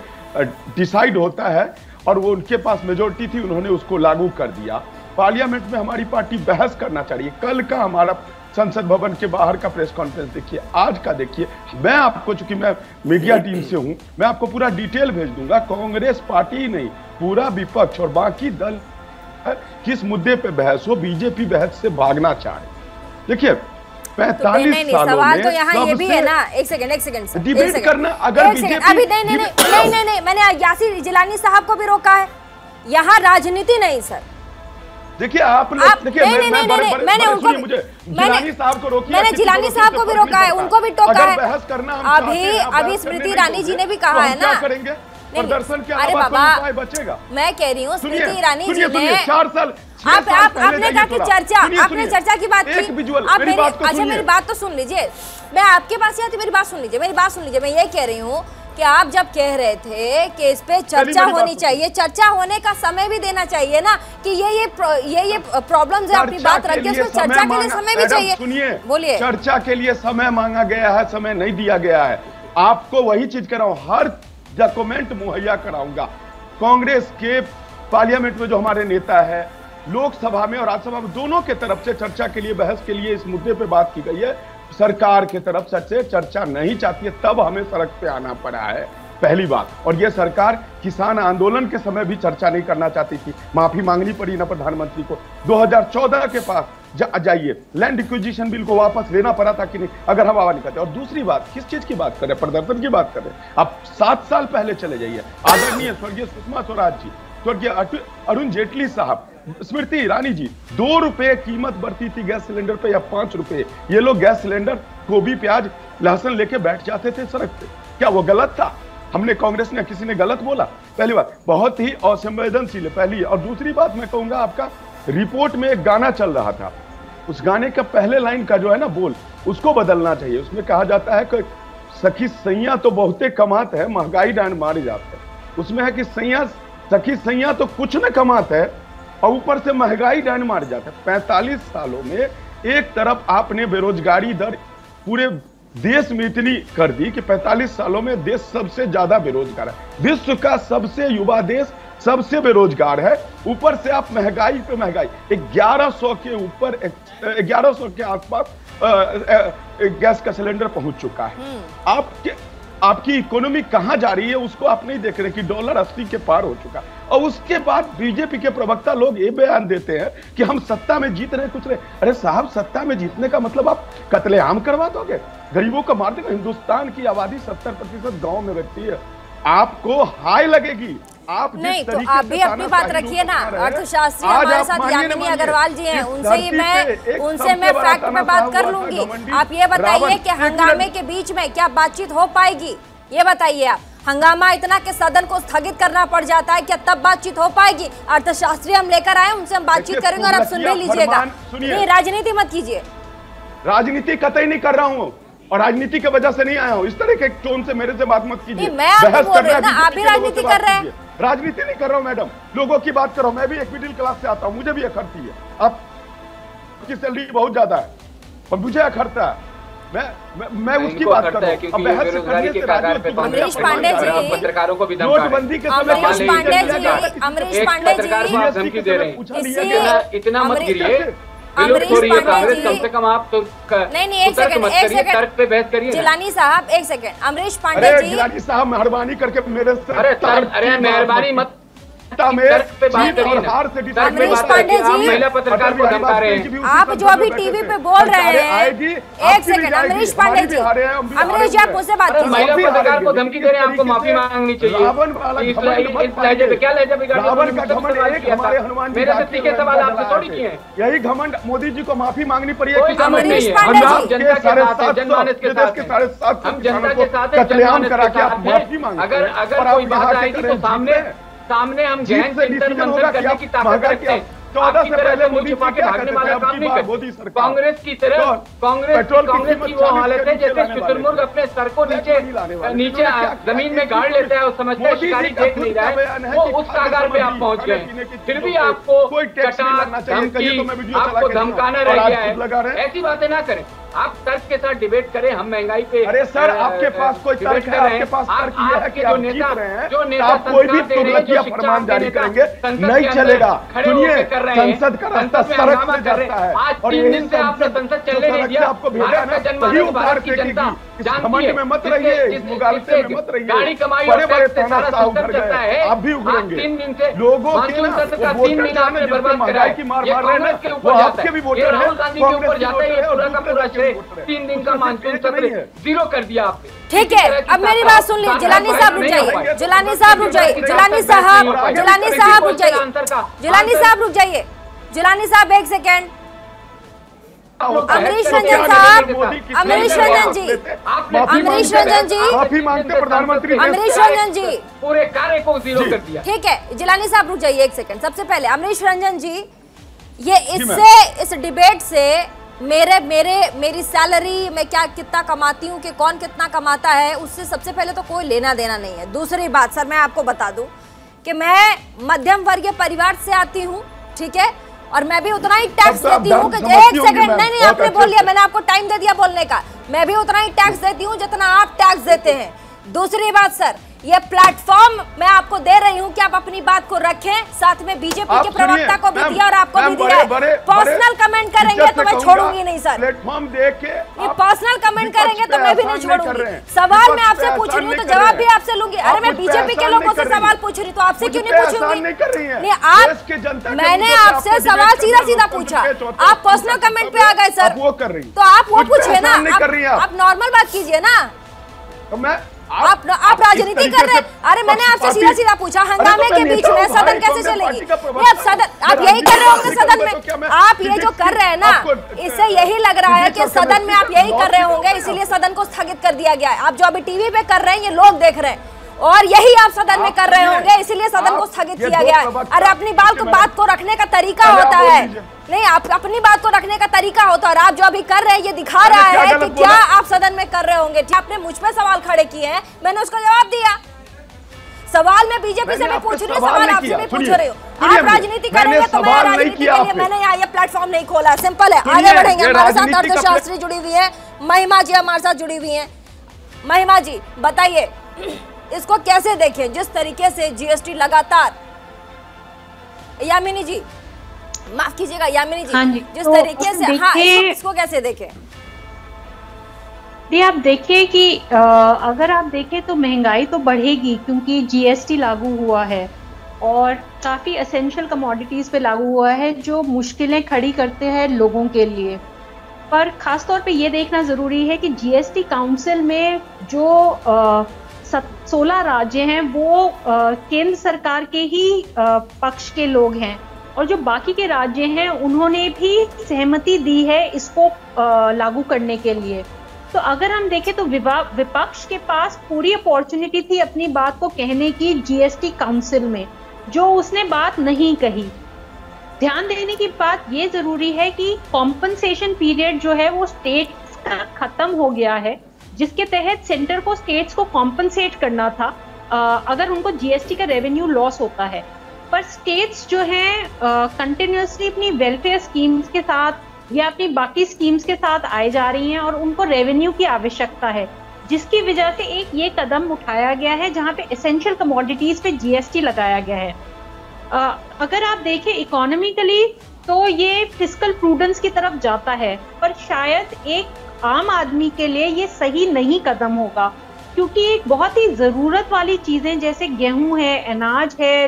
डिसाइड होता है और वो उनके पास मेजोरिटी थी, उन्होंने उसको लागू कर दिया। पार्लियामेंट में हमारी पार्टी बहस करना चाहिए। कल का हमारा संसद भवन के बाहर का प्रेस कॉन्फ्रेंस देखिए, आज का देखिए। मैं आपको, चूंकि मैं मीडिया टीम से हूं, मैं आपको पूरा डिटेल भेज दूंगा। कांग्रेस पार्टी ही नहीं, पूरा विपक्ष और बाकी दल किस मुद्दे पे बहस हो, बीजेपी बहस से भागना चाह रही। देखिए 45 सालों सवाल तो यहाँ ये भी है ना, एक सेकंड डिबेट करना, अगर बीजेपी अभी नहीं, मैंने यासिर जिलानी साहब को भी रोका है। यहाँ राजनीति नहीं सर, देखिए आप लोग देखिए मैंने उनको जिलानी साहब को रोकिए, मैंने जिलानी साहब को भी रोका है, उनको भी टोका है। बहस करना अभी स्मृति ईरानी जी ने भी कहा है ना, करेंगे प्रदर्शन के अरे अलावा बाबा कोई उपाय बचेगा? मैं कह रही हूँ स्मृति ईरानी जी ने 4 साल आपने कहा कि चर्चा, आपने चर्चा की बात की, आप मेरी अच्छा मेरी बात तो सुन लीजिए, मैं आपके पास ही आती, मेरी बात सुन लीजिए, मेरी बात सुन लीजिए। मैं ये कह रही हूँ कि आप जब कह रहे थे कि इस पे चर्चा होनी चाहिए, चर्चा होने का समय भी देना चाहिए ना, कि ये प्रॉब्लम्स है, अपनी बात रख के उसमें चर्चा के लिए समय भी चाहिए। सुनिए, बोलिए। चर्चा के लिए समय मांगा गया है, समय नहीं दिया गया है। आपको वही चीज कराऊं, हर डॉक्यूमेंट मुहैया कराऊंगा। कांग्रेस के पार्लियामेंट में जो हमारे नेता है, लोकसभा में और राज्यसभा में दोनों के तरफ से चर्चा के लिए, बहस के लिए इस मुद्दे पे बात की गई है। सरकार की तरफ से चर्चा नहीं चाहती है, तब हमें सड़क पे आना पड़ा है, पहली बात। और यह सरकार किसान आंदोलन के समय भी चर्चा नहीं करना चाहती थी, माफी मांगनी पड़ी ना प्रधानमंत्री को। 2014 के पास जाइए, लैंड एक्विजिशन बिल को वापस लेना पड़ा था कि नहीं, अगर हम आवाज नहीं करते। और दूसरी बात, किस चीज की बात करें, प्रदर्शन की बात करें। अब 7 साल पहले चले जाइए, आदरणीय स्वर्गीय सुषमा स्वराज जी, स्वर्गीय अरुण जेटली साहब, स्मृति ईरानी जी, 2 रुपए कीमत बढ़ती थी गैस सिलेंडर पे या 5 रुपए। ये लोग गैस सिलेंडर, गोभी, प्याज, लहसुन लेके बैठ जाते थे सड़क पे। क्या वो गलत था? हमने, कांग्रेस ने, किसी ने गलत बोला? पहली बात, बहुत ही असंवेदनशील है, पहली। और दूसरी बात मैं कहूंगा, आपका रिपोर्ट में एक गाना चल रहा था, उस गाने का पहले लाइन का जो है ना बोल, उसको बदलना चाहिए। उसमें कहा जाता है कि सखी सैया तो बहुते कमात है, महंगाई डांड मारी जाते है। उसमें है कि सखी सैया तो कुछ न कमाते है और ऊपर से महंगाई डांड मार जाता है। 45 सालों में एक तरफ आपने बेरोजगारी दर पूरे देश में इतनी कर दी कि 45 सालों में देश सबसे ज्यादा बेरोजगार है, विश्व का सबसे युवा देश, सबसे बेरोजगार है। ऊपर से आप महंगाई पे महंगाई, 1100 के ऊपर, 1100 के आसपास गैस का सिलेंडर पहुंच चुका है। आपकी इकोनॉमी कहां जा रही है उसको आप नहीं देख रहे कि डॉलर 80 के पार हो चुका। और उसके बाद बीजेपी के प्रवक्ता लोग ये बयान देते हैं कि हम सत्ता में जीत रहे कुछ रहे। अरे साहब, सत्ता में जीतने का मतलब आप कत्लेआम करवा दोगे, गरीबों को मार देंगे। हिंदुस्तान की आबादी 70% गांव में रहती है, आपको हाय लगेगी। आप नहीं तो आप भी अपनी बात रखिए ना। अर्थशास्त्री हमारे साथ यामिनी अग्रवाल जी हैं, उनसे मैं फैक्ट पे बात कर लूंगी। आप ये बताइए कि हंगामे के बीच में क्या बातचीत हो पाएगी? ये बताइए आप, हंगामा इतना कि सदन को स्थगित करना पड़ जाता है, क्या तब बातचीत हो पाएगी? अर्थशास्त्री हम लेकर आए, उनसे हम बातचीत करेंगे और आप सुन भी लीजिएगा। नहीं, राजनीति मत कीजिए। राजनीति कतई नहीं कर रहा हूँ और राजनीति की वजह से नहीं आया हूँ। इस तरह के टोन से मेरे से बात मत कीजिए। मैं आपको बोल रही हूँ ना, आप भी राजनीति कर रहे हैं। राजनीति नहीं कर रहा हूँ मैडम, लोगों की बात कर रहा हूँ। मैं भी एक मिडिल क्लास से आता हूँ, मुझे भी अखरती है। आपकी सैलरी बहुत ज्यादा है और मुझे अखरता है, मैं उसकी बात कर रहा हूँ। अमरीश पांडे जी, पत्रकारों को भी नोटबंदी के समय अमरीश पांडे जी इतना मत गिरिए। अमरीश पांडे जी, कम से कम आप तो नहीं एक सेकंड तर्क पे बहस करिए। जिलानी साहब एक सेकंड, अमरीश पांडे जी, जिलानी साहब मेहरबानी करके मेरे से, अरे मेहरबानी मत, महिला पांडे जी, पत्रकार को धमका रहे हैं। आप जो अभी टीवी पे बोल रहे हैं, एक सेकंड, अमरीश पांडे जी, अमरीश जी आप मुझसे बात कीजिए। महिला पत्रकार को धमकी दे रहे हैं, आपको माफी मांगनी चाहिए। इस लहजे पे क्या लहजा बिगाड़ा? मेरे से तीखे सवाल आपसे थोड़ी किए हैं। यही घमंड मोदी जी को माफी मांगनी पड़ी है। अमरीश पांडे जी, जनता के साथ है, जनमानस के साथ है, हम जनता के साथ है, जनमानस के साथ है। अगर कोई बात आएगी तो सामने हम गहन चिंतन मंथन करने की ताकत रखते हैं। 14 से पहले मुंह छुपा के भागने वाला काम नहीं करते। कांग्रेस की तरह कांग्रेस की वो हालत है जैसे शुतुरमुर्ग अपने सर को नीचे जमीन में गाड़ लेता है और समझता है शिकारी देख नहीं रहा है, वो उस कागार पे आप पहुंच गए। फिर भी आपको आपको धमकाना रह गया है। ऐसी बातें ना करें, आप तर्क के साथ डिबेट करें। हम महंगाई पे, अरे सर आपके पास कोई तर्क है? आपके पास तर्क ये है कि आप जीत रहे हैं, आप कोई भी तुगलकिया फरमान जारी करेंगे नहीं चलेगा। सुनिए, संसद का रास्ता सड़क से जाता है। आज 3 दिन से आपने संसद चलने नहीं दिया। आपको भेजा ना, वही उखाड़ फेंकेगी। इस घमंड में मत रहिए, इस मुगालते में मत रहिए। गाड़ी कमाई बड़े बड़े तानाशाह उभर गए, आप भी उभरेंगे। 3 दिन से लोगों के ना वोटर ने जो महंगाई की मार मार रहे हैं, वो आपके भी वोटर हैं। राहुल गांधी के ऊपर जाता है पूरा का पूरा श्रेय। 3 दिन का मानसून सत्र 0 कर दिया आपने। ठीक है, अब मेरी बात सुन लीजिए। जिलानी साहब रुक जाइए, जिलानी साहब रुक जाइए, जिलानी साहब रुक जाइए, जिलानी साहब रुक जाइए। जिलानी साहब 1 सेकेंड। अमरीश रंजन साहब, अमरीश रंजन जी, अमरीश रंजन जी, माफी मांगते प्रधानमंत्री, अमरीश रंजन जी, पूरे कार्य को जीरो कर दिया। ठीक है, जिलानी साहब रुक जाइए 1 सेकेंड। सबसे पहले अमरीश रंजन जी, ये इससे, इस डिबेट से मेरी सैलरी, मैं क्या कितना कमाती हूँ कि कौन कितना कमाता है, उससे सबसे पहले तो कोई लेना देना नहीं है। दूसरी बात सर, मैं आपको बता दूं कि मैं मध्यम वर्गीय परिवार से आती हूँ, ठीक है, और मैं भी उतना ही टैक्स देती हूँ कि 1 सेकंड, नहीं आपने बोल लिया, मैंने आपको टाइम दे दिया बोलने का। मैं भी उतना ही टैक्स देती हूँ जितना आप टैक्स देते हैं। दूसरी बात सर, ये प्लेटफॉर्म मैं आपको दे रही हूँ कि आप अपनी बात को रखें, साथ में बीजेपी के प्रवक्ता को भी दिया और आपको भी दिया है। पर्सनल कमेंट करेंगे तो मैं छोड़ूंगी नहीं सर, प्लेटफॉर्म देके ये पर्सनल कमेंट करेंगे तो मैं भी नहीं छोड़ूंगी। सवाल मैं आपसे पूछ रही हूँ तो जवाब भी आपसे लूंगी। अरे मैं बीजेपी के लोगों से सवाल पूछ रही हूँ तो आपसे क्यों नहीं पूछूंगी? नहीं, आप, मैंने आपसे सवाल सीधा सीधा पूछा, आप पर्सनल कमेंट पे आ गए सर, तो आप वो पूछिए ना, आप नॉर्मल बात कीजिए ना। आप राजनीति कर रहे हैं। अरे मैंने आपसे सीधा सीधा पूछा, हंगामे के बीच में सदन कैसे चलेगी? ये सदन आप यही कर रहे होंगे सदन में, आप ये जो कर रहे हैं ना, इससे यही लग रहा है कि सदन में आप यही कर रहे होंगे, इसीलिए सदन को स्थगित कर दिया गया है। आप जो अभी टीवी पे कर रहे हैं ये लोग देख रहे हैं, और यही आप सदन में कर रहे होंगे, इसीलिए सदन को स्थगित किया गया है। अरे अपनी बात को रखने का तरीका होता है, नहीं आप अपनी बात को रखने का तरीका होता है, और आप जो अभी कर रहे हैं ये दिखा रहा है कि क्या आप सदन में कर रहे होंगे। आपने मुझ पे सवाल खड़े किए हैं, मैंने उसका जवाब दिया। सवाल मैं बीजेपी से भी पूछ रही हूँ, सवाल आपसे भी पूछ रही हूँ। आप राजनीति करेंगे तो मैं राजनीति के लिए मैंने यहाँ ये प्लेटफॉर्म नहीं खोला, सिंपल है। आगे बढ़ेंगे, हमारे साथ अर्थशास्त्री जुड़ी हुई है, महिमा जी हमारे साथ जुड़ी हुई है। महिमा जी बताइए, इसको कैसे देखें जिस तरीके से जीएसटी लगातार, यामिनी जी माफ कीजिएगा, यामिनी जी, जिस तरीके से, हाँ इसको कैसे देखें? आप देखिए कि अगर आप देखें तो महंगाई तो बढ़ेगी क्योंकि जीएसटी लागू हुआ है और काफ़ी एसेंशियल कमोडिटीज़ पे लागू हुआ है जो मुश्किलें खड़ी करते हैं लोगों के लिए। पर ख़ास तौर पे ये देखना ज़रूरी है कि जीएसटी काउंसिल में जो 16 राज्य हैं वो केंद्र सरकार के ही पक्ष के लोग हैं, और जो बाकी के राज्य हैं उन्होंने भी सहमति दी है इसको लागू करने के लिए। तो अगर हम देखें तो विपक्ष के पास पूरी अपॉर्चुनिटी थी अपनी बात को कहने की जीएसटी काउंसिल में, जो उसने बात नहीं कही। ध्यान देने की बात ये जरूरी है कि कॉम्पनसेशन पीरियड जो है वो स्टेट्स का खत्म हो गया है, जिसके तहत सेंटर को स्टेट्स को कॉम्पनसेट करना था अगर उनको जीएसटी का रेवेन्यू लॉस होता है। पर स्टेट्स जो हैं कंटिन्यूसली अपनी वेलफेयर स्कीम्स के साथ या अपनी बाकी स्कीम्स के साथ आए जा रही हैं और उनको रेवेन्यू की आवश्यकता है, जिसकी वजह से एक ये कदम उठाया गया है जहां पे एसेंशियल कमोडिटीज पे जीएसटी लगाया गया है। अगर आप देखें इकोनॉमिकली तो ये फिस्कल प्रूडेंस की तरफ जाता है, पर शायद एक आम आदमी के लिए ये सही नहीं कदम होगा, क्योंकि एक बहुत ही ज़रूरत वाली चीज़ें जैसे गेहूं है, अनाज है,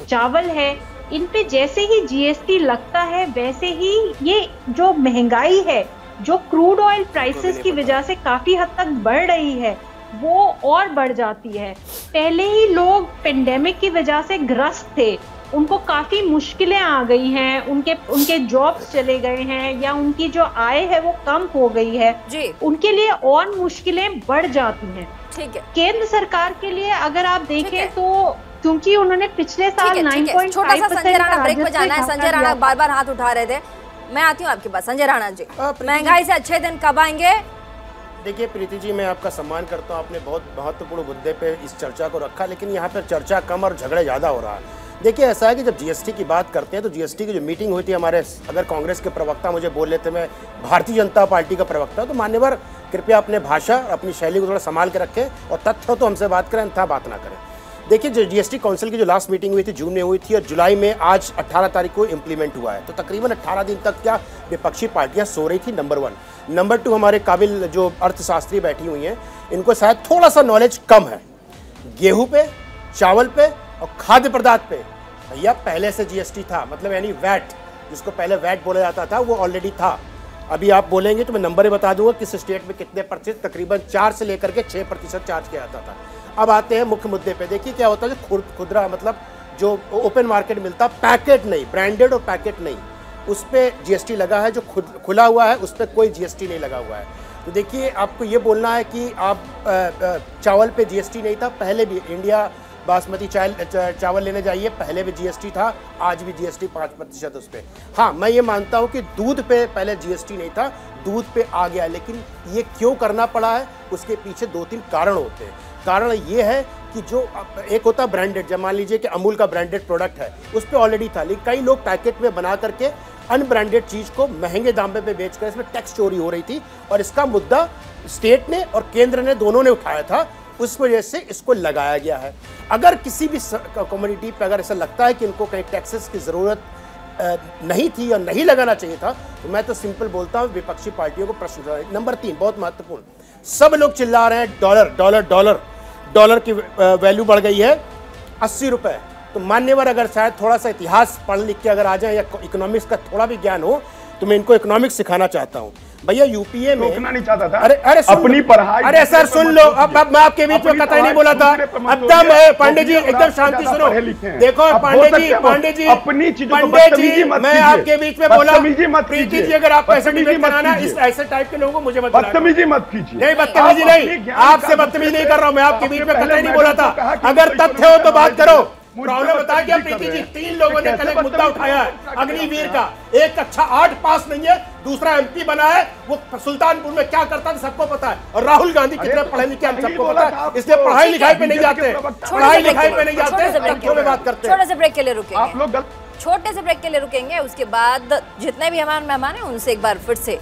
चावल है, इन पे जैसे ही जीएसटी लगता है वैसे ही ये जो महंगाई है, जो क्रूड ऑयल प्राइसेस की वजह से काफ़ी हद तक बढ़ रही है, वो और बढ़ जाती है। पहले ही लोग पेंडेमिक की वजह से ग्रस्त थे, उनको काफ़ी मुश्किलें आ गई हैं, उनके जॉब्स चले गए हैं या उनकी जो आय है वो कम हो गई है जी। उनके लिए और मुश्किलें बढ़ जाती हैं। ठीक है, केंद्र सरकार के लिए अगर आप देखें तो क्योंकि उन्होंने पिछले साल 9.5% छोटा सा संजय राणा ब्रेक पे जाना है। संजय राणा बार-बार हाथ उठा रहे थे, मैं आती हूँ आपके पास। संजय राणा जी, महंगाई से अच्छे दिन कब आएंगे? देखिए प्रीति जी, मैं आपका सम्मान करता हूँ, आपने बहुत महत्वपूर्ण मुद्दे पे इस चर्चा को रखा, लेकिन यहाँ पर चर्चा कम और झगड़े ज़्यादा हो रहा है। देखिए ऐसा है कि जब जीएसटी की बात करते हैं तो जीएसटी की जो मीटिंग हुई थी हमारे, अगर कांग्रेस के प्रवक्ता मुझे बोल लेते मैं भारतीय जनता पार्टी का प्रवक्ता, तो मान्यवर कृपया अपने भाषा अपनी शैली को थोड़ा संभाल के रखें और तथ्य हो तो हमसे बात करें, अन्यथा बात ना करें। देखिए जो जीएसटी काउंसिल की जो लास्ट मीटिंग हुई थी जून में हुई थी और जुलाई में आज 18 तारीख को इम्प्लीमेंट हुआ है, तो तकरीबन 18 दिन तक क्या विपक्षी पार्टियां सो रही थी, नंबर 1। नंबर 2, हमारे काबिल जो अर्थशास्त्री बैठी हुई हैं इनको शायद थोड़ा सा नॉलेज कम है गेहूं पे, चावल पे और खाद्य पदार्थ पे। भैया पहले से जीएसटी था, मतलब यानी वैट, जिसको पहले वैट बोला जाता था वो ऑलरेडी था। अभी आप बोलेंगे तो मैं नंबर ही बता दूंगा किस स्टेट में कितने %, तकरीबन 4 से लेकर के 6% चार्ज किया जाता था। अब आते हैं मुख्य मुद्दे पे। देखिए क्या होता है, जो खुदरा मतलब जो ओपन मार्केट मिलता, पैकेट नहीं, ब्रांडेड और पैकेट नहीं, उस पर जीएसटी लगा है। जो खुला हुआ है उस पर कोई जीएसटी नहीं लगा हुआ है। तो देखिए, आपको ये बोलना है कि आप चावल पे जीएसटी नहीं था, पहले भी इंडिया बासमती चावल लेने जाइए, पहले भी जीएसटी था, आज भी जीएसटी 5% उस पर। हाँ, मैं ये मानता हूँ कि दूध पे पहले जीएसटी नहीं था, दूध पे आ गया, लेकिन ये क्यों करना पड़ा है, उसके पीछे 2-3 कारण होते हैं। कारण ये है कि जो एक होता ब्रांडेड, जब मान लीजिए कि अमूल का ब्रांडेड प्रोडक्ट है, उस पर ऑलरेडी था, लेकिन कई लोग पैकेट में बना करके अनब्रांडेड चीज़ को महंगे दाम पे बेचकर इसमें टैक्स चोरी हो रही थी, और इसका मुद्दा स्टेट ने और केंद्र ने दोनों ने उठाया था, उस वजह से इसको लगाया गया है। अगर किसी भी कम्युनिटी पे अगर ऐसा लगता है कि इनको कहीं टैक्सेस की ज़रूरत नहीं थी और नहीं लगाना चाहिए था, तो मैं तो सिंपल बोलता हूँ विपक्षी पार्टियों को प्रश्न उठाना। नंबर 3 बहुत महत्वपूर्ण, सब लोग चिल्ला रहे हैं डॉलर डॉलर डॉलर, डॉलर की वैल्यू बढ़ गई है 80 रुपये। तो मान्यवर अगर शायद थोड़ा सा इतिहास पढ़ लिख के अगर आ जाए या इकोनॉमिक्स का थोड़ा भी ज्ञान हो, तो मैं इनको इकोनॉमिक्स सिखाना चाहता हूँ। भैया यूपीए में रोकना नहीं चाहता था, अरे अपनी पढ़ाई, अरे सर सुन लो, अब मैं आपके बीच में कतई नहीं बोला था, अब पांडे जी एकदम शांति सुनो। देखो पांडे जी अपनी चीजों को पांडे जी, मैं आपके बीच में बोला, प्रीति जी अगर आप ऐसे डिबेट कराना, इस ऐसे टाइप के लोगों को मुझे बदतमीजी मत कीजिए। नहीं बदतमीजी नहीं, आपसे बदतमीजी नहीं कर रहा हूँ मैं, आपके बीच में कतई नहीं बोला था। अगर तथ्य हो तो बात करो। प्रॉब्लम बता क्या प्रीति जी, 3 लोगों ने कल एक मुद्दा उठाया है अग्निवीर का, एक कक्षा 8 पास नहीं है, दूसरा एमपी बना है, वो सुल्तानपुर में क्या करता था सबको पता है, और राहुल गांधी कितने पढ़े लिखे हम सबको पता है, इसलिए पढ़ाई लिखाई पे नहीं जाते, पढ़ाई लिखाई पे नहीं जाते, तथ्यों में बात करते हैं। छोटे से ब्रेक के लिए रुकेंगे, आप लोग छोटे से ब्रेक के लिए रुकेंगे, उसके बाद जितने भी हमारे मेहमान हैं उनसे एक बार फिर से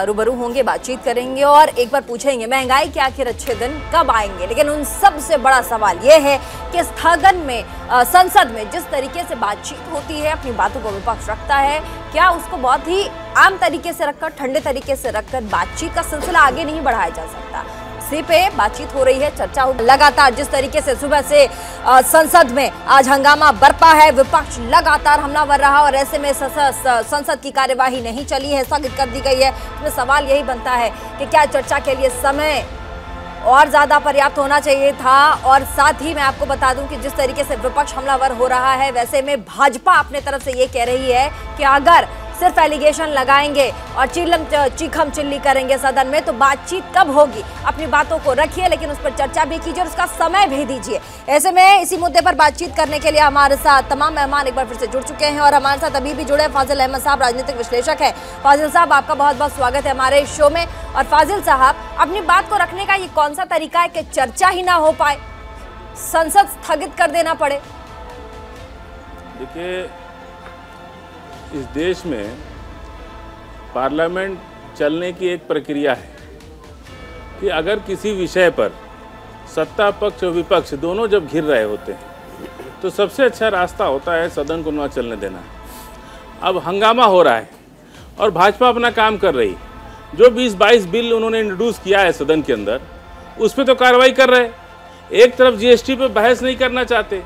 रूबरू होंगे, बातचीत करेंगे और एक बार पूछेंगे महंगाई के आखिर अच्छे दिन कब आएंगे। लेकिन उन सबसे बड़ा सवाल यह है कि स्थगन में संसद में जिस तरीके से बातचीत होती है, अपनी बातों को विपक्ष रखता है, क्या उसको बहुत ही आम तरीके से रखकर, ठंडे तरीके से रखकर बातचीत का सिलसिला आगे नहीं बढ़ाया जा सकता। इसी पे बातचीत हो रही है, चर्चा हो लगातार। जिस तरीके से सुबह से संसद में आज हंगामा बरपा है, विपक्ष लगातार हमलावर रहा और ऐसे में संसद की कार्यवाही नहीं चली है, स्थगित कर दी गई है। इसमें सवाल यही बनता है कि क्या चर्चा के लिए समय और ज्यादा पर्याप्त होना चाहिए था। और साथ ही मैं आपको बता दूं कि जिस तरीके से विपक्ष हमलावर हो रहा है, वैसे में भाजपा अपने तरफ से ये कह रही है कि अगर सिर्फ एलिगेशन लगाएंगे और चीखम चिल्ली करेंगे सदन में, तो बातचीत कब होगी। अपनी बातों को रखिए, लेकिन उस पर चर्चा भी कीजिए और उसका समय भी दीजिए। ऐसे में इसी मुद्दे पर बातचीत करने के लिए हमारे साथ तमाम मेहमान एक बार फिर से जुड़ चुके हैं और हमारे साथ अभी भी जुड़े फाजिल अहमद साहब, राजनीतिक विश्लेषक है। फाजिल साहब, आपका बहुत बहुत स्वागत है हमारे शो में। और फाजिल साहब, अपनी बात को रखने का ये कौन सा तरीका है कि चर्चा ही ना हो पाए, संसद स्थगित कर देना पड़े? देखिए, इस देश में पार्लियामेंट चलने की एक प्रक्रिया है कि अगर किसी विषय पर सत्ता पक्ष और विपक्ष दोनों जब घिर रहे होते हैं, तो सबसे अच्छा रास्ता होता है सदन को ना चलने देना। अब हंगामा हो रहा है और भाजपा अपना काम कर रही, जो 20-22 बिल उन्होंने इंट्रोड्यूस किया है सदन के अंदर, उस पर तो कार्रवाई कर रहे। एक तरफ जीएसटी पे बहस नहीं करना चाहते,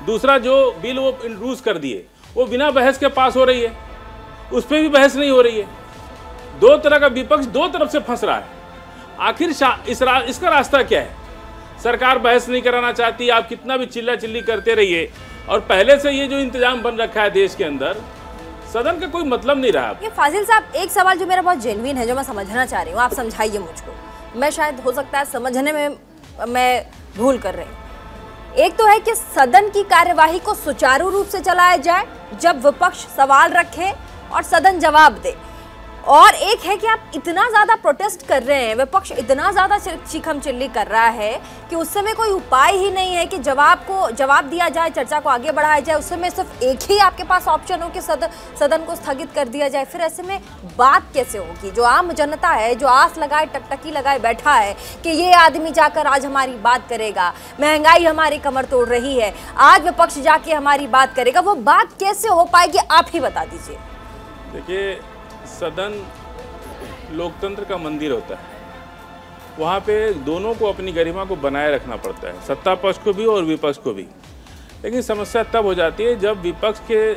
दूसरा जो बिल वो इंट्रोड्यूस कर दिए वो बिना बहस के पास हो रही है, उस पर भी बहस नहीं हो रही है। दो तरह का विपक्ष दो तरफ से फंस रहा है। आखिर इसका रास्ता क्या है? सरकार बहस नहीं कराना चाहती, आप कितना भी चिल्ला चिल्ली करते रहिए, और पहले से ये जो इंतजाम बन रखा है देश के अंदर, सदन का कोई मतलब नहीं रहा। ये फाजिल साहब, एक सवाल जो मेरा बहुत जेन्युइन है, जो मैं समझना चाह रही हूँ, आप समझाइए मुझको। मैं शायद हो सकता है समझने में मैं भूल कर रही हूँ। एक तो है कि सदन की कार्यवाही को सुचारू रूप से चलाया जाए जब विपक्ष सवाल रखे और सदन जवाब दे, और एक है कि आप इतना ज्यादा प्रोटेस्ट कर रहे हैं, विपक्ष इतना ज्यादा चीखम चिल्ली कर रहा है कि उस समय कोई उपाय ही नहीं है कि जवाब दिया जाए, चर्चा को आगे बढ़ाया जाए। उस समय सिर्फ एक ही आपके पास ऑप्शन हो कि सदन को स्थगित कर दिया जाए। फिर ऐसे में बात कैसे होगी? जो आम जनता है, जो आस लगाए, टकटकी लगाए बैठा है कि ये आदमी जाकर आज हमारी बात करेगा, महंगाई हमारी कमर तोड़ रही है, आज विपक्ष जाके हमारी बात करेगा, वो बात कैसे हो पाएगी? आप ही बता दीजिए। देखिए, सदन लोकतंत्र का मंदिर होता है, वहाँ पे दोनों को अपनी गरिमा को बनाए रखना पड़ता है, सत्ता पक्ष को भी और विपक्ष को भी। लेकिन समस्या तब हो जाती है जब विपक्ष के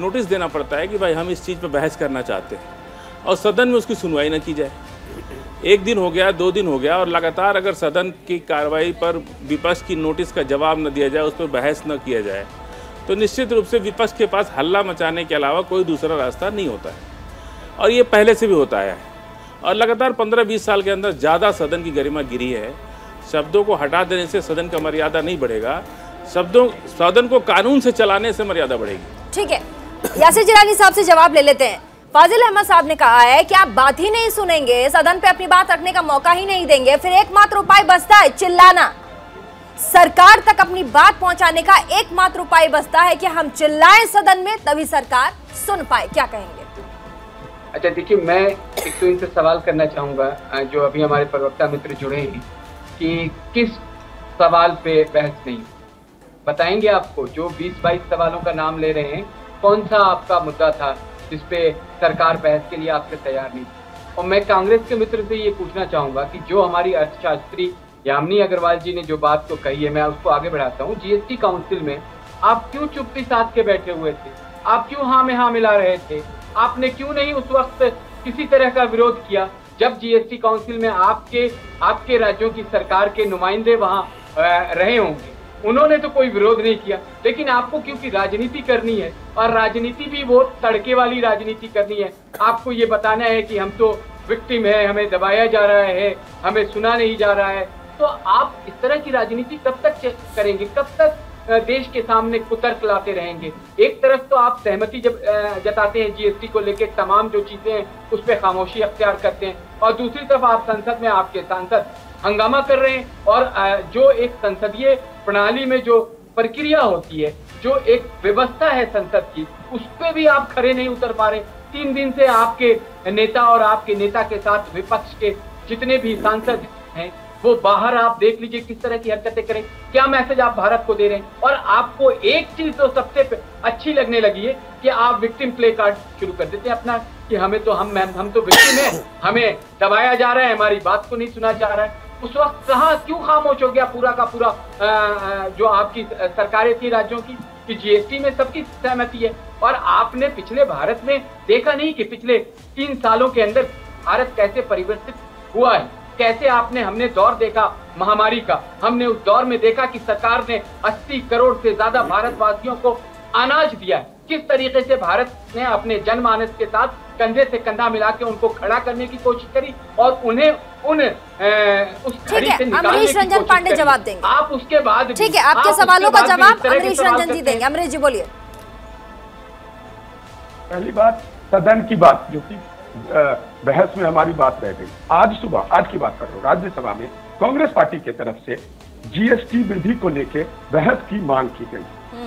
नोटिस देना पड़ता है कि भाई हम इस चीज़ पर बहस करना चाहते हैं, और सदन में उसकी सुनवाई न की जाए। एक दिन हो गया, 2 दिन हो गया, और लगातार अगर सदन की कार्रवाई पर विपक्ष की नोटिस का जवाब न दिया जाए, उस पर बहस न किया जाए, तो निश्चित रूप से विपक्ष के पास हल्ला मचाने के अलावा कोई दूसरा रास्ता नहीं होता है, और ये पहले से भी होता आया है। और लगातार 15-20 साल के अंदर ज़्यादा सदन की गरिमा गिरी है। शब्दों को हटा देने से सदन का मर्यादा नहीं बढ़ेगा, सदन को कानून से चलाने से मर्यादा बढ़ेगी। ठीक है, यासिर जिलानी साहब से जवाब ले लेते हैं। फाजिल अहमद साहब ने कहा है कि आप बात ही नहीं सुनेंगे, सदन पे अपनी बात रखने का मौका ही नहीं देंगे, फिर एकमात्र उपाय बचता है चिल्लाना। सरकार तक अपनी बात पहुंचाने का एकमात्र उपाय बचता है कि हम चिल्लाएं सदन में, तभी सरकार सुन पाए। क्या कहेंगे? अच्छा देखिए, मैं एक तो इनसे सवाल करना चाहूंगा जो अभी हमारे प्रवक्ता मित्र जुड़े हैं कि किस सवाल पे बहस नहीं बताएंगे आपको। जो 20-22 सवालों का नाम ले रहे हैं, कौन सा आपका मुद्दा था जिसपे सरकार बहस के लिए आपसे तैयार नहीं? और मैं कांग्रेस के मित्र से ये पूछना चाहूंगा कि जो हमारी अर्थशास्त्री यामिनी अग्रवाल जी ने जो बात को कही है, मैं उसको आगे बढ़ाता हूँ। जीएसटी काउंसिल में आप क्यों चुप्पी साध के बैठे हुए थे? आप क्यों हाँ में हाँ मिला रहे थे? आपने क्यों नहीं उस वक्त किसी तरह का विरोध किया जब जीएसटी काउंसिल में आपके राज्यों की सरकार के नुमाइंदे वहां रहे होंगे? उन्होंने तो कोई विरोध नहीं किया, लेकिन आपको क्योंकि राजनीति करनी है, और राजनीति भी वो तड़के वाली राजनीति करनी है। आपको ये बताना है कि हम तो विक्टिम है, हमें दबाया जा रहा है, हमें सुना नहीं जा रहा है। तो आप इस तरह की राजनीति कब तक करेंगे? कब तक देश के सामने कुतर्क लाते रहेंगे? एक तरफ तो आप सहमति जताते हैं जीएसटी को लेकर, तमाम जो चीजें हैं उस पर खामोशी अख्तियार करते हैं, और दूसरी तरफ आप संसद में आपके सांसद हंगामा कर रहे हैं। और जो एक संसदीय प्रणाली में जो प्रक्रिया होती है, जो एक व्यवस्था है संसद की, उस पर भी आप खड़े नहीं उतर पा रहे। 3 दिन से आपके नेता और आपके नेता के साथ विपक्ष के जितने भी सांसद हैं, वो बाहर आप देख लीजिए किस तरह की हरकतें करें। क्या मैसेज आप भारत को दे रहे हैं? और आपको एक चीज तो सबसे अच्छी लगने लगी है कि आप विक्टिम प्ले कार्ड शुरू कर देते हैं अपना, कि हम तो विक्टिम है, हमें दबाया जा रहा है, हमारी बात को नहीं सुना जा रहा है। उस वक्त कहाँ क्यों खामोश हो गया पूरा का पूरा जो आपकी सरकारें थी राज्यों की, कि जीएसटी में सबकी सहमति है? और आपने पिछले भारत में देखा नहीं कि पिछले 3 सालों के अंदर भारत कैसे परिवर्तित हुआ है? कैसे हमने दौर देखा महामारी का, हमने उस दौर में देखा कि सरकार ने 80 करोड़ से ज्यादा भारतवासियों को अनाज दिया है। किस तरीके से भारत ने अपने जनमानस के साथ कंधे से कंधा मिला के उनको खड़ा करने की कोशिश करी, और उन्हें उस खड़ी से निकालने अमरीश रंजन पांडे जवाब देंगे। आप उसके बाद ठीक है, आपके सवालों का जवाब अमरीश रंजन जी देंगे। अमरीश जी बोलिए। पहली बात, सदन की बात जो कि बहस में हमारी बात रह गई। आज की बात कर रहा हूँ, राज्यसभा में कांग्रेस पार्टी की तरफ से जीएसटी वृद्धि को लेकर बहस की मांग की गई।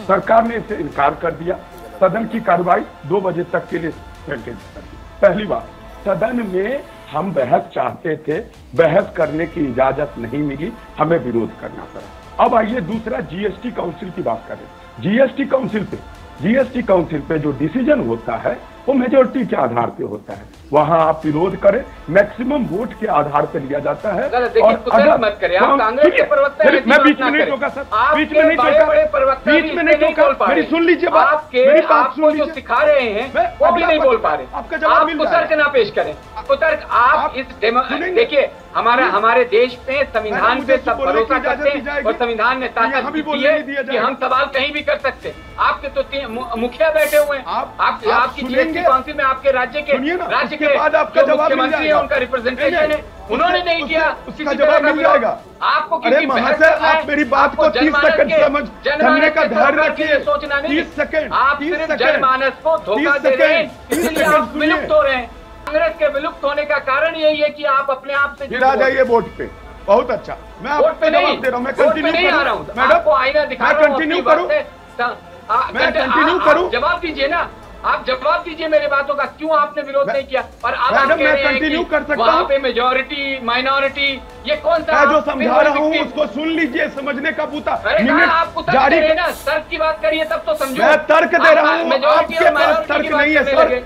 सरकार ने इसे इनकार कर दिया। सदन की कार्रवाई 2 बजे तक के लिए स्थगित कर दी। पहली बात, सदन में हम बहस चाहते थे, बहस करने की इजाजत नहीं मिली, हमें विरोध करना पड़ा। अब आइए दूसरा, जीएसटी काउंसिल की बात करें। जीएसटी काउंसिल पे जो डिसीजन होता है वो मेजोरिटी के आधार पे होता है। वहां आप विरोध करें, मैक्सिमम वोट के आधार पे लिया जाता है। और अगर मत करें, आप कांग्रेस के प्रवक्ता हैं, मैं बीच में नहीं टोका सर, बीच में नहीं टोका, मेरी सुन लीजिए बात, मेरी बात सुन लीजिए। जो सिखा रहे हैं वो भी नहीं बोल पा रहे। आपका जवाब मिल जाएगा। तर्क ना पेश करें, तर्क आप इस देखिए, हमारे देश में संविधान पे सब भरोसा करते हैं, और संविधान ने ताकत दी है कि हम सवाल कहीं भी कर सकते हैं। आपके तो मुखिया बैठे हुए हैं, आपकी जीएसटी काउंसिल में आपके राज्य के मुख्यमंत्री है, उनका रिप्रेजेंटेशन है, उन्होंने नहीं किया। उसका जवाब मिल जाएगा आपको। अरे महाशय, आप मेरी बात को 30 सेकंड समझने का धैर्य रखिए। सोचना नहीं, 30 सेकंड, आप सिर्फ जनमानस को धोखा दे रहे हैं, इसलिए आप विलुप्त हो रहे हैं। कांग्रेस के विलुप्त होने का कारण यही है कि आप अपने आप से गिरा जाइए वोट पे। बहुत अच्छा, मैं आपको जवाब दे रहा हूँ। मैं कंटिन्यू आ रहा हूँ, आपको आईना दिखा रहा हूँ। मैं कंटिन्यू करूँ? जवाब दीजिए ना, आप जवाब दीजिए मेरे बातों का, क्यों आपने विरोध नहीं किया? और आप कह रहे हैं कि वहाँ पे मेजोरिटी माइनॉरिटी, ये कौन सा? मैं जो समझा रहा हूँ उसको सुन लीजिए, समझने का बूता आप जारी ना, तर्क की बात करिए तब तो समझो। मैं तर्क दे रहा हूँ, आपके पास तर्क नहीं है सर।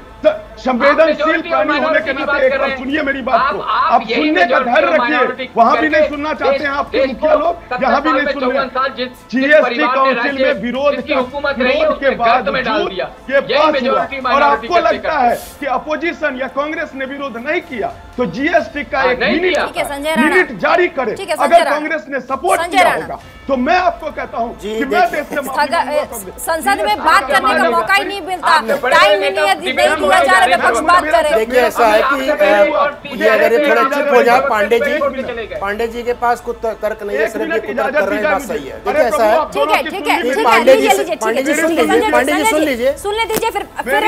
संवेदनशील प्राणी होने के नाते एक बार सुनिए मेरी बात को। आप सुनने का धैर्य रखिए। वहाँ भी नहीं सुनना चाहते हैं आपके मुखिया लोग, यहाँ भी नहीं सुन रहे। जीएसटी काउंसिल में विरोध के बावजूद ये पास हुआ, और आपको लगता है कि अपोजिशन या कांग्रेस ने विरोध नहीं किया तो जीएसटी का एक मिनट रेट जारी करे। अगर कांग्रेस ने सपोर्ट किया होगा तो मैं आपको कहता हूं कि मैं देश से संसद में बात करने का मौका ही नहीं मिलता, टाइम ही नहीं दिया जा रहा है, विपक्ष बात करे। देखिए ऐसा है कि ये अगर ये थोड़ा चुप हो जाए पांडे जी के पास कुछ तर्क नहीं है, सिर्फ ये कुदरत कर रहे हैं, बात सही है। देखिए ऐसा है, ठीक है पांडे जी सुन लीजिए, सुनने दीजिए, फिर